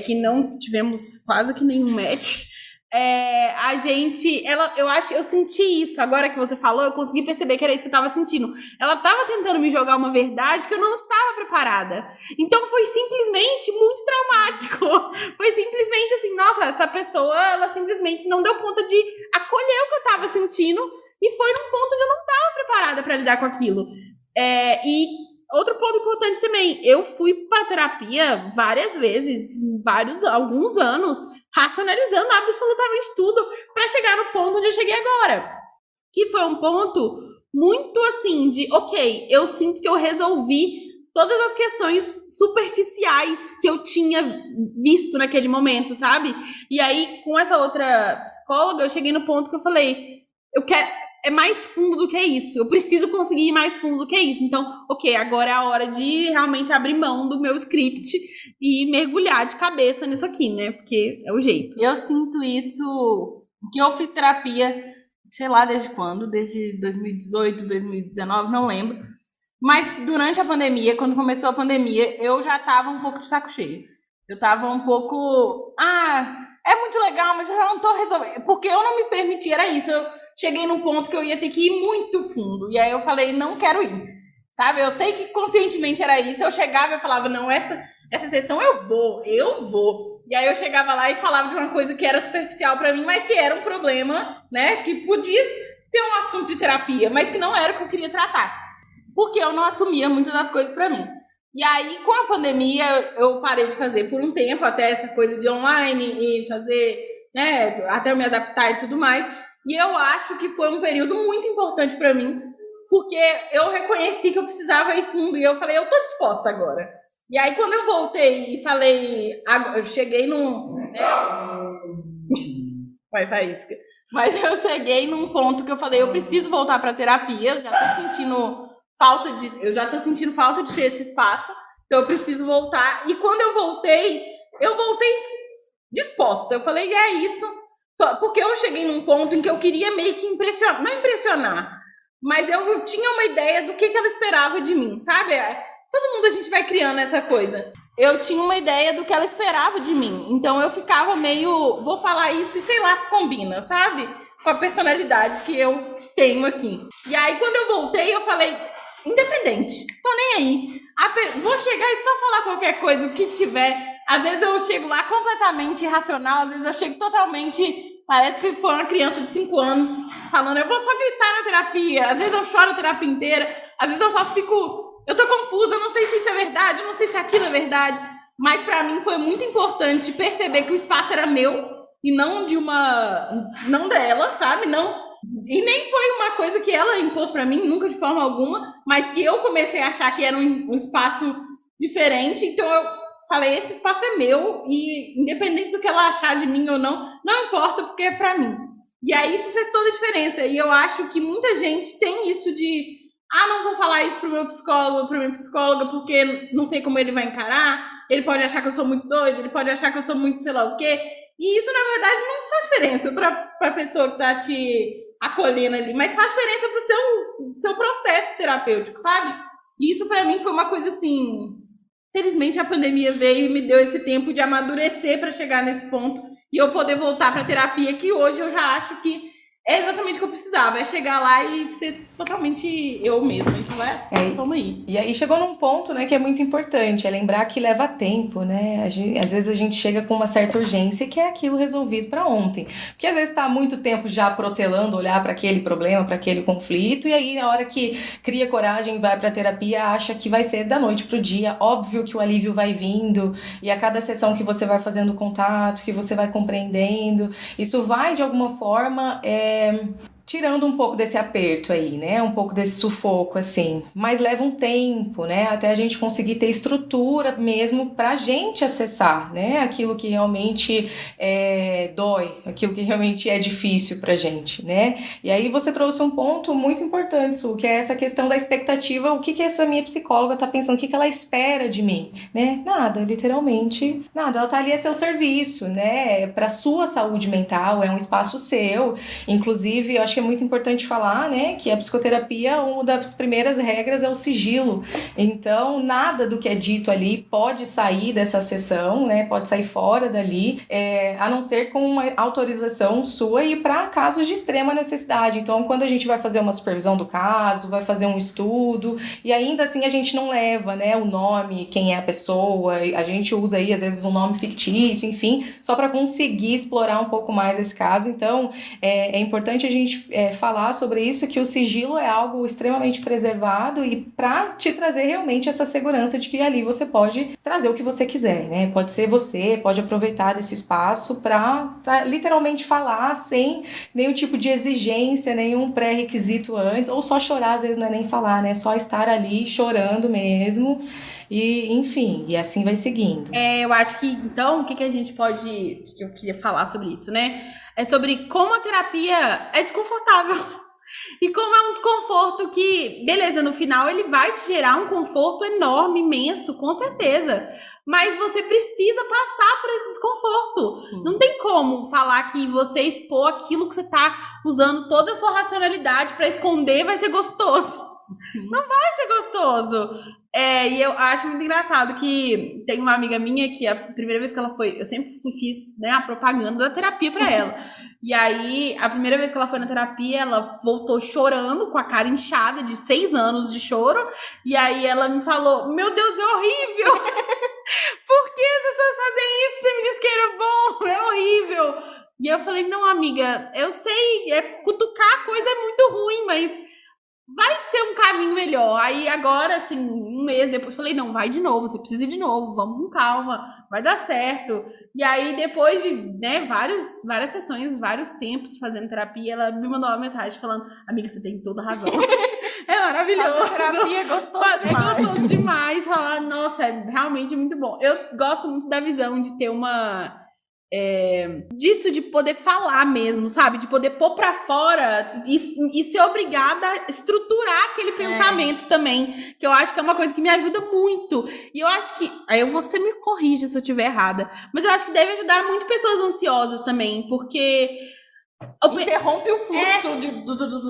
que não tivemos quase que nenhum match, eu senti isso, agora que você falou, eu consegui perceber que era isso que eu tava sentindo. Ela tava tentando me jogar uma verdade que eu não estava preparada. Então foi simplesmente muito traumático. Foi simplesmente assim, nossa, essa pessoa, ela simplesmente não deu conta de acolher o que eu tava sentindo e foi num ponto onde eu não tava preparada para lidar com aquilo. E outro ponto importante também, eu fui para terapia várias vezes, alguns anos, racionalizando absolutamente tudo para chegar no ponto onde eu cheguei agora. Que foi um ponto muito assim de, ok, eu sinto que eu resolvi todas as questões superficiais que eu tinha visto naquele momento, sabe? E aí, com essa outra psicóloga, eu cheguei no ponto que eu falei, é mais fundo do que isso. Eu preciso conseguir ir mais fundo do que isso. Então, ok, agora é a hora de realmente abrir mão do meu script e mergulhar de cabeça nisso aqui, né? Porque é o jeito. Eu sinto isso, que eu fiz terapia, sei lá desde quando, desde 2018, 2019, não lembro. Mas durante a pandemia, quando começou a pandemia, eu já tava um pouco de saco cheio. Eu tava um pouco... é muito legal, mas eu já não tô resolvendo. Porque eu não me permiti, era isso. Eu cheguei num ponto que eu ia ter que ir muito fundo. E aí eu falei, não quero ir. Sabe? Eu sei que conscientemente era isso. Eu chegava e falava, não, essa sessão eu vou. E aí eu chegava lá e falava de uma coisa que era superficial pra mim, mas que era um problema, né? Que podia ser um assunto de terapia, mas que não era o que eu queria tratar. Porque eu não assumia muitas das coisas pra mim. E aí, com a pandemia, eu parei de fazer por um tempo, até essa coisa de online e fazer, né, até eu me adaptar e tudo mais. E eu acho que foi um período muito importante pra mim, porque eu reconheci que eu precisava ir fundo e eu falei, eu tô disposta agora. E aí, quando eu voltei e falei, eu cheguei num... Vai, faísca. Mas eu cheguei num ponto que eu falei, eu preciso voltar pra terapia, já tô sentindo falta de ter esse espaço, então eu preciso voltar. E quando eu voltei disposta. Eu falei, é isso. Porque eu cheguei num ponto em que eu queria meio que impressionar, não impressionar, mas eu tinha uma ideia do que ela esperava de mim, sabe? Todo mundo a gente vai criando essa coisa. Eu tinha uma ideia do que ela esperava de mim, então eu ficava meio, vou falar isso e sei lá se combina, sabe? Com a personalidade que eu tenho aqui. E aí quando eu voltei, eu falei, independente, tô nem aí. Vou chegar e só falar qualquer coisa, o que tiver. Às vezes eu chego lá completamente irracional, às vezes eu chego totalmente... Parece que foi uma criança de 5 anos falando, eu vou só gritar na terapia. Às vezes eu choro a terapia inteira, às vezes eu só fico... Eu tô confusa, eu não sei se isso é verdade, eu não sei se aquilo é verdade. Mas pra mim foi muito importante perceber que o espaço era meu e não de uma... Não dela, sabe? Não E nem foi uma coisa que ela impôs pra mim, nunca de forma alguma, mas que eu comecei a achar que era um espaço diferente, então eu falei, esse espaço é meu, e independente do que ela achar de mim ou não importa, porque é pra mim. E aí isso fez toda a diferença, e eu acho que muita gente tem isso de, não vou falar isso pro meu psicólogo, pra minha psicóloga, porque não sei como ele vai encarar, ele pode achar que eu sou muito doida, ele pode achar que eu sou muito sei lá o quê, e isso, na verdade, não faz diferença pra pessoa que tá te acolhendo ali, mas faz diferença pro seu processo terapêutico, sabe? E isso pra mim foi uma coisa assim, felizmente a pandemia veio e me deu esse tempo de amadurecer pra chegar nesse ponto e eu poder voltar pra terapia, que hoje eu já acho que é exatamente o que eu precisava, é chegar lá e ser totalmente eu mesma. Então vamos aí. E aí chegou num ponto, né, que é muito importante, é lembrar que leva tempo, né? Às vezes a gente chega com uma certa urgência que é aquilo resolvido para ontem. Porque às vezes está há muito tempo já protelando, olhar para aquele problema, para aquele conflito, e aí na hora que cria coragem, vai para terapia, acha que vai ser da noite pro dia. Óbvio que o alívio vai vindo, e a cada sessão que você vai fazendo contato, que você vai compreendendo, isso vai de alguma forma tirando um pouco desse aperto aí, né? Um pouco desse sufoco, assim. Mas leva um tempo, né? Até a gente conseguir ter estrutura mesmo pra gente acessar, né? Aquilo que realmente dói, aquilo que realmente é difícil pra gente, né? E aí você trouxe um ponto muito importante, Su, que é essa questão da expectativa. O que essa minha psicóloga tá pensando? O que ela espera de mim, né? Nada, literalmente nada. Ela tá ali a seu serviço, né? Pra sua saúde mental, é um espaço seu. Inclusive, eu acho que é muito importante falar, né, que a psicoterapia, uma das primeiras regras é o sigilo. Então, nada do que é dito ali pode sair dessa sessão, né, pode sair fora dali, a não ser com uma autorização sua e para casos de extrema necessidade. Então, quando a gente vai fazer uma supervisão do caso, vai fazer um estudo, e ainda assim a gente não leva, né, o nome, quem é a pessoa, a gente usa aí, às vezes, um nome fictício, enfim, só para conseguir explorar um pouco mais esse caso. Então, é importante a gente falar sobre isso, que o sigilo é algo extremamente preservado e para te trazer realmente essa segurança de que ali você pode trazer o que você quiser, né? Pode ser você, pode aproveitar desse espaço para literalmente falar sem nenhum tipo de exigência, nenhum pré-requisito antes, ou só chorar, às vezes não é nem falar, né? Só estar ali chorando mesmo. E, enfim, e assim vai seguindo. Eu acho que, então, o que a gente pode... que eu queria falar sobre isso, né? É sobre como a terapia é desconfortável. E como é um desconforto que, beleza, no final ele vai te gerar um conforto enorme, imenso, com certeza. Mas você precisa passar por esse desconforto. Sim. Não tem como falar que você expor aquilo que você tá usando toda a sua racionalidade para esconder vai ser gostoso. Sim. Não vai ser gostoso. E eu acho muito engraçado que tem uma amiga minha que a primeira vez que ela foi, eu sempre fiz, né, a propaganda da terapia pra ela. E aí, a primeira vez que ela foi na terapia, ela voltou chorando, com a cara inchada, de 6 anos de choro. E aí ela me falou, meu Deus, é horrível! Por que as pessoas fazem isso? Você me disse que era bom, é horrível! E eu falei, não, amiga, eu sei, cutucar a coisa é muito ruim, mas vai ser um caminho melhor. Aí agora, assim, um mês depois, falei, não, vai de novo, você precisa ir de novo, vamos com calma, vai dar certo. E aí, depois de, né, várias sessões, vários tempos fazendo terapia, ela me mandou uma mensagem falando, amiga, você tem toda razão. É maravilhoso. A terapia é gostoso demais. É gostoso demais falar, nossa, é realmente muito bom. Eu gosto muito da visão de ter disso de poder falar mesmo, sabe? De poder pôr pra fora e ser obrigada a estruturar aquele pensamento também, que eu acho que é uma coisa que me ajuda muito. E eu acho que, aí você me corrige se eu estiver errada, mas eu acho que deve ajudar muito pessoas ansiosas também, porque interrompe o fluxo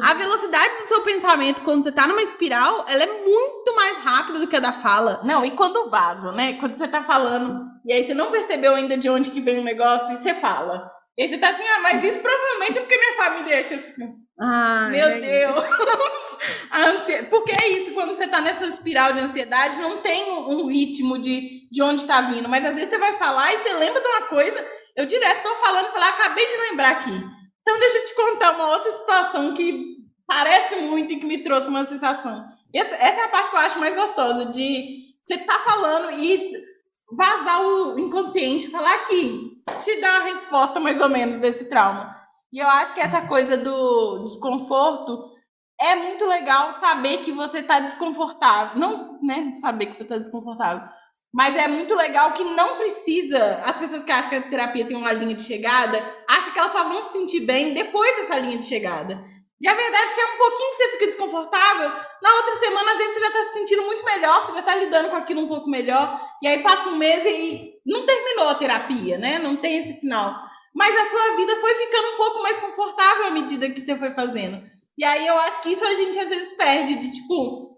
a velocidade do seu pensamento quando você tá numa espiral, ela é muito mais rápida do que a da fala. Não, e quando vaza, né? Quando você tá falando e aí você não percebeu ainda de onde que vem o negócio e você fala. E aí você tá assim, mas isso provavelmente é porque minha família é... Você fica, meu Deus! Porque é isso, quando você tá nessa espiral de ansiedade, não tem um ritmo de onde tá vindo, mas às vezes você vai falar e você lembra de uma coisa, eu direto tô falando, acabei de lembrar aqui. Então deixa eu te contar uma outra situação que parece muito e que me trouxe uma sensação. Essa é a parte que eu acho mais gostosa, de você tá falando e vazar o inconsciente, falar aqui, te dar a resposta mais ou menos desse trauma. E eu acho que essa coisa do desconforto é muito legal saber que você tá desconfortável. Não, né, saber que você tá desconfortável. Mas é muito legal que não precisa... As pessoas que acham que a terapia tem uma linha de chegada, acham que elas só vão se sentir bem depois dessa linha de chegada. E a verdade é que é um pouquinho que você fica desconfortável, na outra semana, às vezes, você já tá se sentindo muito melhor, você já tá lidando com aquilo um pouco melhor, e aí passa um mês e não terminou a terapia, né? Não tem esse final. Mas a sua vida foi ficando um pouco mais confortável à medida que você foi fazendo. E aí eu acho que isso a gente às vezes perde, de tipo,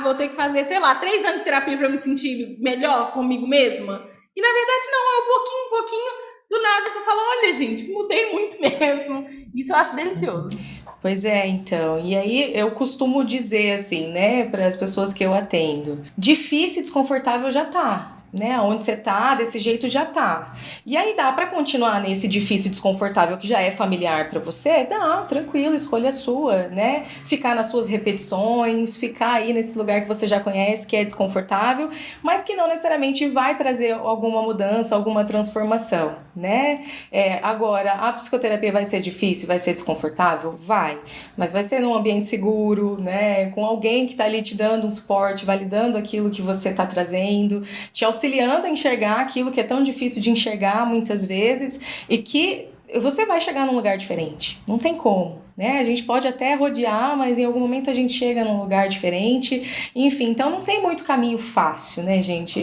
vou ter que fazer, sei lá, 3 anos de terapia pra me sentir melhor comigo mesma. E na verdade não, é um pouquinho, do nada você fala, olha gente, mudei muito mesmo. Isso eu acho delicioso. Pois é, então. E aí eu costumo dizer assim, né, para as pessoas que eu atendo, difícil e desconfortável já tá. Né, onde você tá, desse jeito já tá. E aí dá pra continuar nesse difícil e desconfortável que já é familiar pra você? Dá, tranquilo, escolha sua, né? Ficar nas suas repetições, ficar aí nesse lugar que você já conhece, que é desconfortável, mas que não necessariamente vai trazer alguma mudança, alguma transformação, né? Agora, a psicoterapia vai ser difícil, vai ser desconfortável? Vai, mas vai ser num ambiente seguro, né? Com alguém que tá ali te dando um suporte, validando aquilo que você tá trazendo, te auxiliando a enxergar aquilo que é tão difícil de enxergar muitas vezes e que você vai chegar num lugar diferente, não tem como, né? A gente pode até rodear, mas em algum momento a gente chega num lugar diferente, enfim, então não tem muito caminho fácil, né, gente?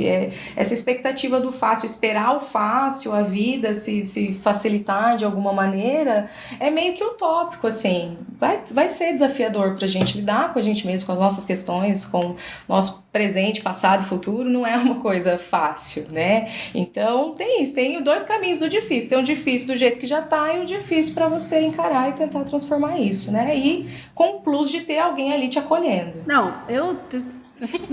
Essa expectativa do fácil, esperar o fácil, a vida se facilitar de alguma maneira, é meio que utópico, assim, vai ser desafiador pra gente lidar com a gente mesmo, com as nossas questões, com o nosso presente, passado e futuro, não é uma coisa fácil, né? Então tem isso, tem 2 caminhos do difícil, tem o difícil do jeito que já tá e o difícil para você encarar e tentar transformar isso, né? E com o plus de ter alguém ali te acolhendo. Não,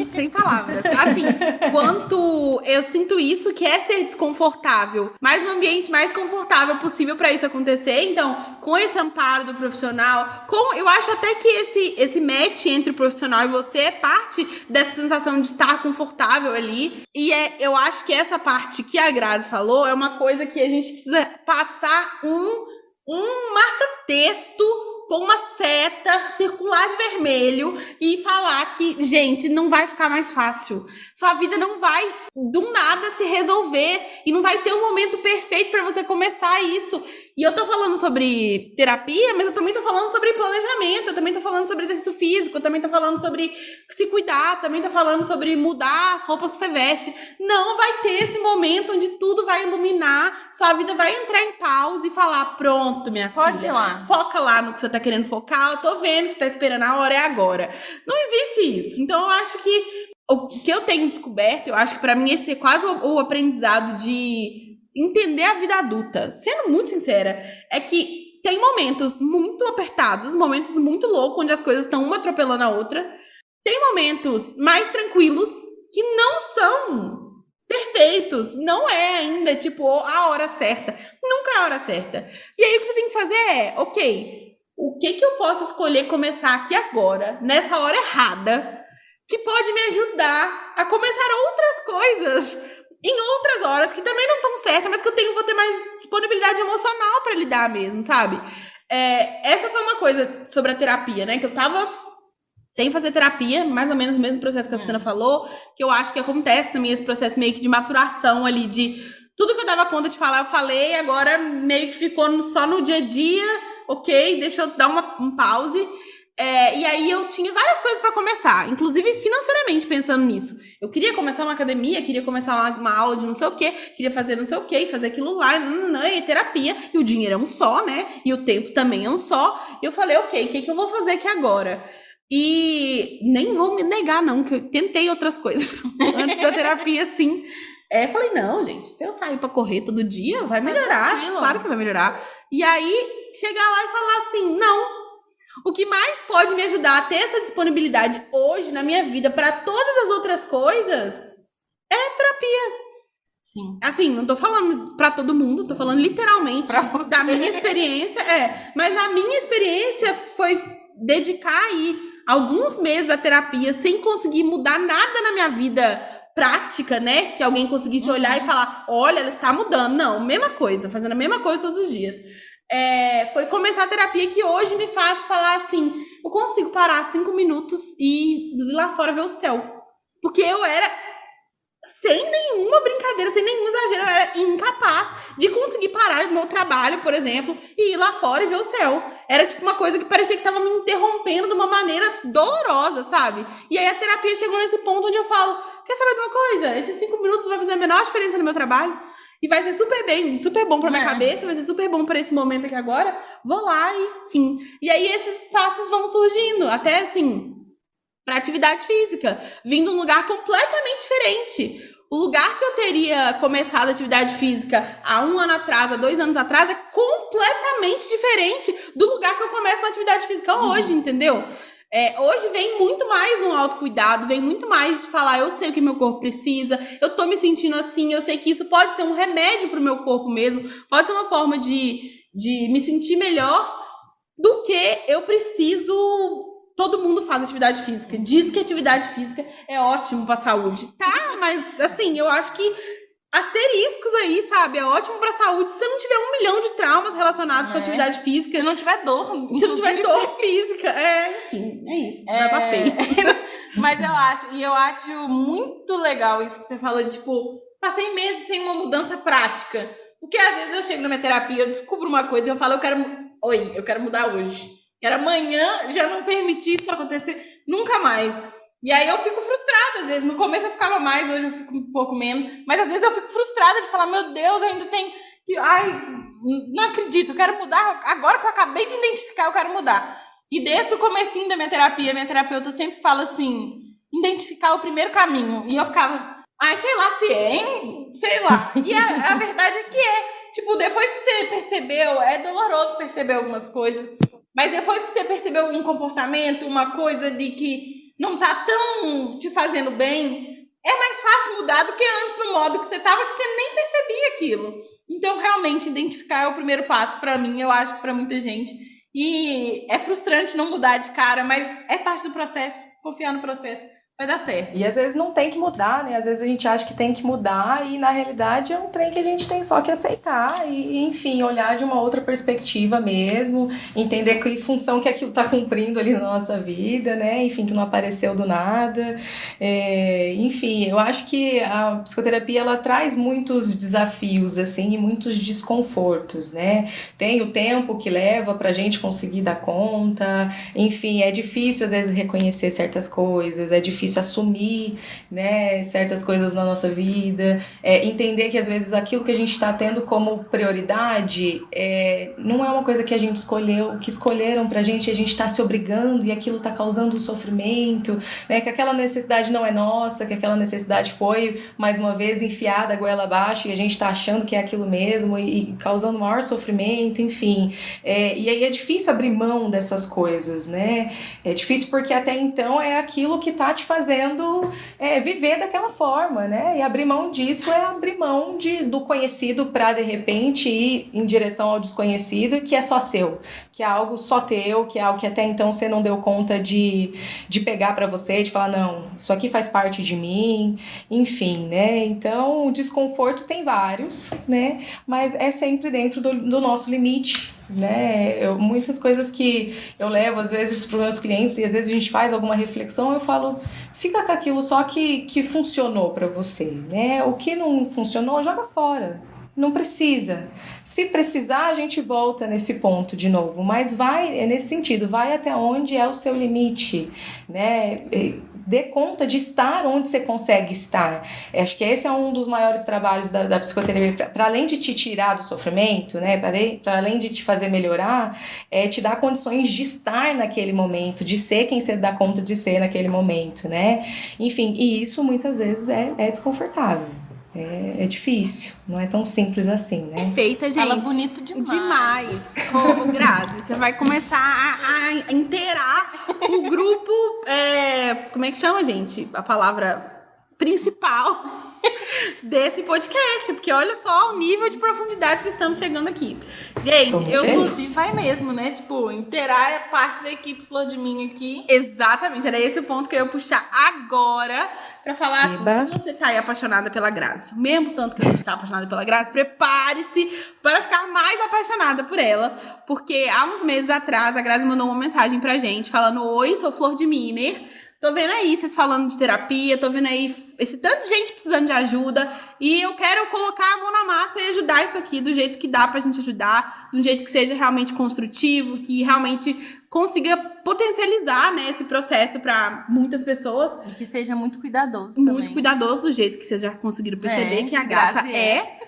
sem palavras. Assim, quanto eu sinto isso, que é ser desconfortável, mas no ambiente mais confortável possível para isso acontecer. Então, com esse amparo do profissional, eu acho até que esse match entre o profissional e você é parte dessa sensação de estar confortável ali. E eu acho que essa parte que a Grazi falou é uma coisa que a gente precisa passar um marca-texto com uma seta circular de vermelho e falar que, gente, não vai ficar mais fácil. Sua vida não vai, do nada, se resolver e não vai ter um momento perfeito para você começar isso. E eu tô falando sobre terapia, mas eu também tô falando sobre planejamento, eu também tô falando sobre exercício físico, eu também tô falando sobre se cuidar, também tô falando sobre mudar as roupas que você veste. Não vai ter esse momento onde tudo vai iluminar, sua vida vai entrar em pausa e falar, pronto, minha filha. Pode ir lá. Foca lá no que você tá querendo focar, eu tô vendo, você tá esperando, a hora é agora. Não existe isso. Então eu acho que o que eu tenho descoberto, eu acho que pra mim esse é quase o aprendizado de entender a vida adulta. Sendo muito sincera, é que tem momentos muito apertados, momentos muito loucos, onde as coisas estão uma atropelando a outra. Tem momentos mais tranquilos que não são perfeitos. Não é ainda, tipo, a hora certa. Nunca é a hora certa. E aí o que você tem que fazer é, ok, o que eu posso escolher começar aqui agora, nessa hora errada, que pode me ajudar a começar outras coisas em outras horas que também não estão certas, mas que vou ter mais disponibilidade emocional pra lidar mesmo, sabe? Essa foi uma coisa sobre a terapia, né? Que eu tava sem fazer terapia, mais ou menos o mesmo processo que a Susana falou, que eu acho que acontece também esse processo meio que de maturação ali, de tudo que eu dava conta de falar, eu falei, agora meio que ficou só no dia a dia, ok, deixa eu dar um pause. E aí eu tinha várias coisas pra começar, inclusive financeiramente pensando nisso. Eu queria começar uma academia, queria começar uma aula de não sei o quê, queria fazer não sei o quê, fazer aquilo lá, e terapia, e o dinheiro é um só, né? E o tempo também é um só. E eu falei, ok, o que eu vou fazer aqui agora? E nem vou me negar, não, que eu tentei outras coisas antes da terapia, sim. Falei, não, gente, se eu sair pra correr todo dia, vai melhorar, claro que vai melhorar. E aí, chegar lá e falar assim, não. O que mais pode me ajudar a ter essa disponibilidade hoje na minha vida para todas as outras coisas é terapia. Sim. Assim, não tô falando para todo mundo, tô falando literalmente da minha experiência. Mas a minha experiência foi dedicar aí alguns meses à terapia sem conseguir mudar nada na minha vida prática, né? Que alguém conseguisse olhar e falar, olha, ela está mudando. Não, mesma coisa, fazendo a mesma coisa todos os dias. foi começar a terapia que hoje me faz falar assim, eu consigo parar 5 minutos e ir lá fora ver o céu. Porque eu era, sem nenhuma brincadeira, sem nenhum exagero, eu era incapaz de conseguir parar do meu trabalho, por exemplo, e ir lá fora e ver o céu. Era tipo uma coisa que parecia que tava me interrompendo de uma maneira dolorosa, sabe? E aí a terapia chegou nesse ponto onde eu falo, quer saber de uma coisa? Esses 5 minutos vai fazer a menor diferença no meu trabalho. E vai ser super bom pra minha cabeça, vai ser super bom pra esse momento aqui agora. Vou lá e, enfim. E aí esses espaços vão surgindo, até assim, pra atividade física, vindo de um lugar completamente diferente. O lugar que eu teria começado a atividade física há 1 ano atrás, há 2 anos atrás, é completamente diferente do lugar que eu começo uma atividade física hoje, entendeu? Hoje vem muito mais no autocuidado, vem muito mais de falar, eu sei o que meu corpo precisa, eu tô me sentindo assim, eu sei que isso pode ser um remédio pro meu corpo mesmo, pode ser uma forma de me sentir melhor do que eu preciso. Todo mundo faz atividade física, diz que atividade física é ótimo pra saúde, tá? Mas, assim, eu acho que asteriscos aí, sabe? É ótimo pra saúde se você não tiver 1 milhão de traumas relacionados com atividade física. Se não tiver dor. Se não tiver dor física. Enfim, é isso. Desabafei. Mas eu acho muito legal isso que você falou, de, tipo, passei meses sem uma mudança prática. Porque às vezes eu chego na minha terapia, eu descubro uma coisa e eu falo, eu quero mudar hoje. Quero amanhã já não permitir isso acontecer nunca mais. E aí eu fico frustrada, às vezes. No começo eu ficava mais, hoje eu fico um pouco menos. Mas às vezes eu fico frustrada de falar, meu Deus, eu ainda tenho... Ai, não acredito, eu quero mudar. Agora que eu acabei de identificar, eu quero mudar. E desde o comecinho da minha terapeuta sempre fala assim, identificar o primeiro caminho. E eu ficava, sei lá se é, hein? Sei lá. E a verdade é que é. Tipo, depois que você percebeu, é doloroso perceber algumas coisas. Mas depois que você percebeu um comportamento, uma coisa de que não tá tão te fazendo bem, é mais fácil mudar do que antes no modo que você tava, que você nem percebia aquilo. Então, realmente, identificar é o primeiro passo pra mim, eu acho que pra muita gente. E é frustrante não mudar de cara, mas é parte do processo, confiar no processo. Vai dar certo. E às vezes não tem que mudar, né? Às vezes a gente acha que tem que mudar e na realidade é um trem que a gente tem só que aceitar e, enfim, olhar de uma outra perspectiva mesmo, entender que função que aquilo tá cumprindo ali na nossa vida, né? Enfim, que não apareceu do nada. Enfim, eu acho que a psicoterapia, ela traz muitos desafios, assim, e muitos desconfortos, né? Tem o tempo que leva pra gente conseguir dar conta, enfim, é difícil às vezes reconhecer certas coisas, é difícil assumir, né, certas coisas na nossa vida, entender que às vezes aquilo que a gente está tendo como prioridade não é uma coisa que a gente escolheu, que escolheram pra gente, a gente está se obrigando e aquilo está causando um sofrimento, né, que aquela necessidade não é nossa, que aquela necessidade foi, mais uma vez, enfiada a goela abaixo e a gente está achando que é aquilo mesmo e causando maior sofrimento, enfim. E aí é difícil abrir mão dessas coisas, né? É difícil porque até então é aquilo que está te fazendo viver daquela forma, né? E abrir mão disso é abrir mão do conhecido para, de repente, ir em direção ao desconhecido, que é só seu, que é algo só teu, que é algo que até então você não deu conta de pegar para você, de falar, não, isso aqui faz parte de mim, enfim, né? Então, o desconforto tem vários, né? Mas é sempre dentro do nosso limite, né? Muitas coisas que eu levo às vezes para os meus clientes e às vezes a gente faz alguma reflexão, eu falo, fica com aquilo só que funcionou para você, né? O que não funcionou, joga fora, não precisa. Se precisar, a gente volta nesse ponto de novo, mas vai nesse sentido, vai até onde é o seu limite, né? Dê conta de estar onde você consegue estar. Acho que esse é um dos maiores trabalhos da psicoterapia, para além de te tirar do sofrimento, né, para além de te fazer melhorar, te dar condições de estar naquele momento, de ser quem você dá conta de ser naquele momento, né? Enfim, e isso muitas vezes é desconfortável. É difícil, não é tão simples assim, né? Perfeita, gente. Fala bonito demais. Ô, Grazi, você vai começar a inteirar o grupo, como é que chama, gente? A palavra principal desse podcast, porque olha só o nível de profundidade que estamos chegando aqui. Gente, eu inclusive vai mesmo, né? Tipo, inteirar a parte da equipe Flor de Mim aqui. Exatamente, era esse o ponto que eu ia puxar agora pra falar assim, se você tá aí apaixonada pela Grazi, mesmo tanto que a gente tá apaixonada pela Grazi, prepare-se para ficar mais apaixonada por ela, porque há uns meses atrás a Grazi mandou uma mensagem pra gente falando: oi, sou Flor de Miner. Tô vendo aí vocês falando de terapia, tô vendo aí esse tanto de gente precisando de ajuda e eu quero colocar a mão na massa e ajudar isso aqui do jeito que dá pra gente ajudar, do jeito que seja realmente construtivo, que realmente consiga potencializar, né, esse processo pra muitas pessoas. E que seja muito cuidadoso também. Muito cuidadoso, do jeito que vocês já conseguiram perceber que a gata é.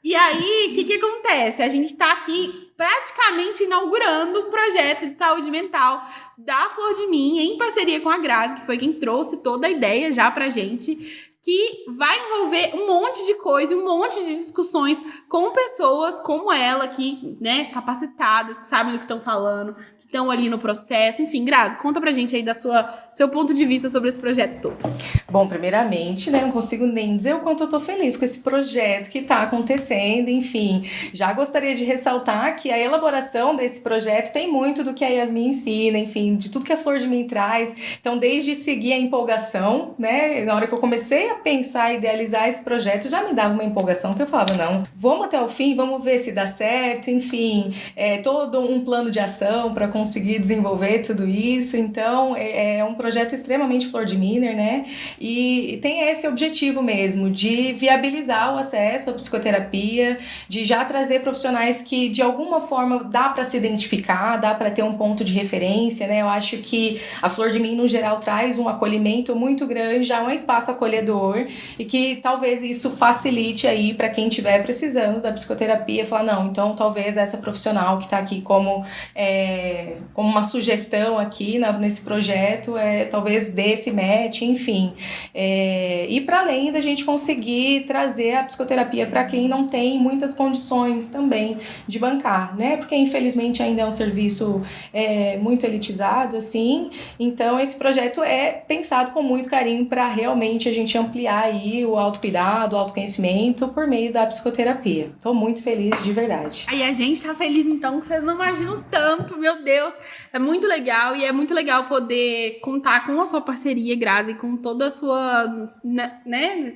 E aí, o que acontece? A gente tá aqui praticamente inaugurando um projeto de saúde mental da Flor de Mim, em parceria com a Grazi, que foi quem trouxe toda a ideia já pra gente, que vai envolver um monte de coisa, um monte de discussões com pessoas como ela, que, né, capacitadas, que sabem do que estão falando, que estão ali no processo. Enfim, Grazi, conta pra gente aí seu ponto de vista sobre esse projeto todo. Bom, primeiramente, né, não consigo nem dizer o quanto eu tô feliz com esse projeto que tá acontecendo, enfim. Já gostaria de ressaltar que a elaboração desse projeto tem muito do que a Yasmin ensina, enfim, de tudo que a Flor de Mim traz. Então, desde seguir a empolgação, né, na hora que eu comecei a pensar e idealizar esse projeto, já me dava uma empolgação que eu falava, não, vamos até o fim, vamos ver se dá certo, enfim, todo um plano de ação para conseguir desenvolver tudo isso. Então, é um projeto extremamente Flor de Miner, né? E tem esse objetivo mesmo, de viabilizar o acesso à psicoterapia, de já trazer profissionais que, de alguma forma, dá para se identificar, dá para ter um ponto de referência, né? Eu acho que a Flor de Mim, no geral, traz um acolhimento muito grande, já um espaço acolhedor, e que talvez isso facilite aí para quem estiver precisando da psicoterapia, falar, não, então talvez essa profissional que está aqui como uma sugestão aqui nesse projeto, talvez dê esse match, enfim. E para além da gente conseguir trazer a psicoterapia para quem não tem muitas condições também de bancar, né? Porque infelizmente ainda é um serviço muito elitizado, assim. Então esse projeto é pensado com muito carinho para realmente a gente ampliar aí o autocuidado, o autoconhecimento por meio da psicoterapia. Estou muito feliz de verdade. Aí a gente tá feliz então, que vocês não imaginam tanto, meu Deus. É muito legal e é muito legal poder contar com a sua parceria, Grazi, com toda a sua, né,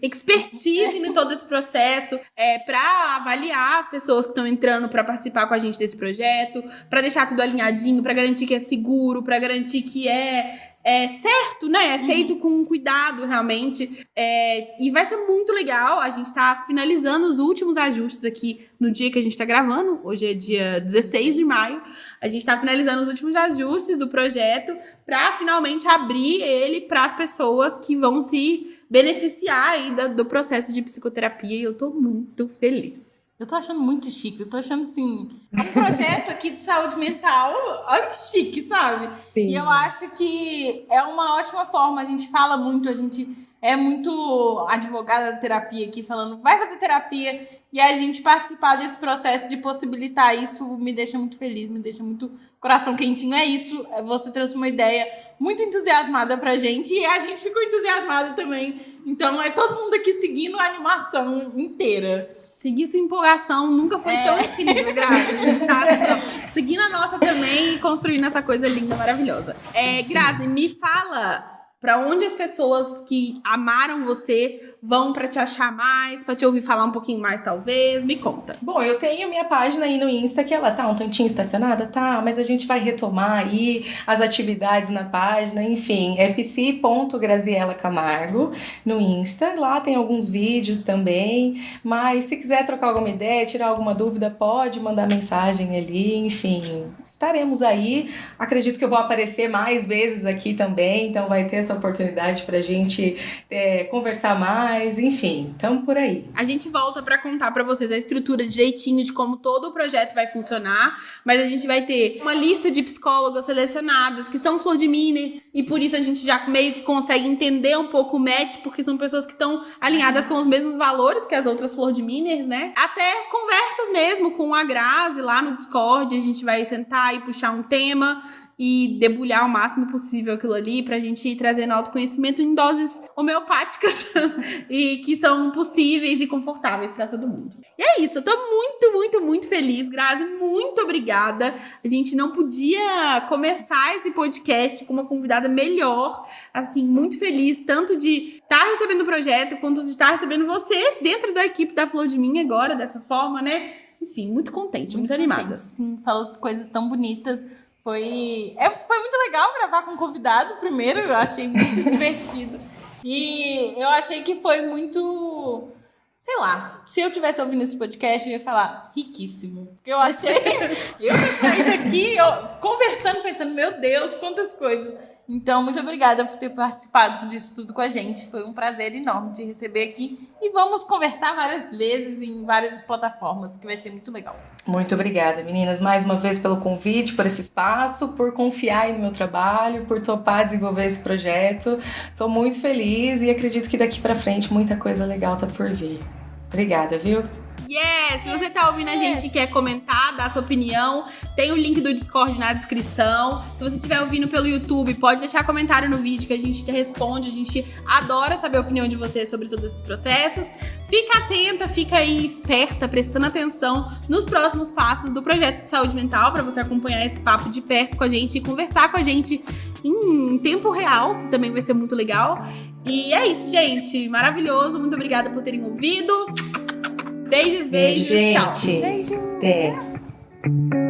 expertise em todo esse processo, para avaliar as pessoas que estão entrando para participar com a gente desse projeto, para deixar tudo alinhadinho, para garantir que é seguro, para garantir que é certo, né? É feito com cuidado, realmente. E vai ser muito legal. A gente tá finalizando os últimos ajustes aqui no dia que a gente tá gravando. Hoje é dia 16 de maio. A gente tá finalizando os últimos ajustes do projeto para finalmente abrir ele para as pessoas que vão se beneficiar aí do processo de psicoterapia. E eu tô muito feliz. Eu tô achando muito chique, eu tô achando assim, um projeto aqui de saúde mental, olha que chique, sabe? Sim. E eu acho que é uma ótima forma, a gente fala muito, a gente é muito advogada da terapia aqui, falando, vai fazer terapia, e a gente participar desse processo de possibilitar isso me deixa muito feliz, me deixa muito coração quentinho, é isso, você trouxe uma ideia muito entusiasmada pra gente, e a gente ficou entusiasmada também, então é todo mundo aqui seguindo a animação inteira. Seguir sua empolgação nunca foi tão incrível, Grazi. A gente tá assim, seguindo a nossa também e construindo essa coisa linda, maravilhosa. Grazi, me fala pra onde as pessoas que amaram você vão pra te achar mais, pra te ouvir falar um pouquinho mais, talvez. Me conta. Bom, eu tenho minha página aí no Insta, que ela tá um tantinho estacionada, tá? Mas a gente vai retomar aí as atividades na página, enfim. É psi.graziela Camargo no Insta. Lá tem alguns vídeos também. Mas se quiser trocar alguma ideia, tirar alguma dúvida, pode mandar mensagem ali, enfim. Estaremos aí. Acredito que eu vou aparecer mais vezes aqui também, então vai ter essa oportunidade pra gente conversar mais. Enfim, estamos por aí. A gente volta para contar para vocês a estrutura direitinho de como todo o projeto vai funcionar, mas a gente vai ter uma lista de psicólogas selecionadas que são Flor de Miner, e por isso a gente já meio que consegue entender um pouco o match, porque são pessoas que estão alinhadas com os mesmos valores que as outras Flor de Miners, né? Até conversas mesmo com a Grazi lá no Discord, a gente vai sentar e puxar um tema e debulhar o máximo possível aquilo ali pra gente ir trazendo autoconhecimento em doses homeopáticas e que são possíveis e confortáveis pra todo mundo. E é isso, eu tô muito, muito, muito feliz, Grazi, muito obrigada. A gente não podia começar esse podcast com uma convidada melhor, assim, muito feliz, tanto de estar recebendo o projeto, quanto de estar recebendo você dentro da equipe da Flor de Mim agora, dessa forma, né? Enfim, muito contente, muito animada. Sim, falou coisas tão bonitas. Foi muito legal gravar com um convidado primeiro, eu achei muito divertido. E eu achei que foi muito... Sei lá, se eu tivesse ouvindo esse podcast, eu ia falar riquíssimo. Porque eu achei... eu já saí daqui conversando, pensando, meu Deus, quantas coisas. Então, muito obrigada por ter participado disso tudo com a gente. Foi um prazer enorme de receber aqui. E vamos conversar várias vezes em várias plataformas, que vai ser muito legal. Muito obrigada, meninas, mais uma vez pelo convite, por esse espaço, por confiar no meu trabalho, por topar desenvolver esse projeto. Estou muito feliz e acredito que daqui para frente muita coisa legal tá por vir. Obrigada, viu? Yes! Se você tá ouvindo a gente e quer comentar, dar sua opinião, tem o link do Discord na descrição. Se você estiver ouvindo pelo YouTube, pode deixar comentário no vídeo que a gente te responde. A gente adora saber a opinião de vocês sobre todos esses processos. Fica atenta, fica aí esperta, prestando atenção nos próximos passos do projeto de saúde mental para você acompanhar esse papo de perto com a gente e conversar com a gente em tempo real, que também vai ser muito legal. E é isso, gente. Maravilhoso. Muito obrigada por terem ouvido. Beijos, beijos. Beijo, tchau. gente. Beijo. Até.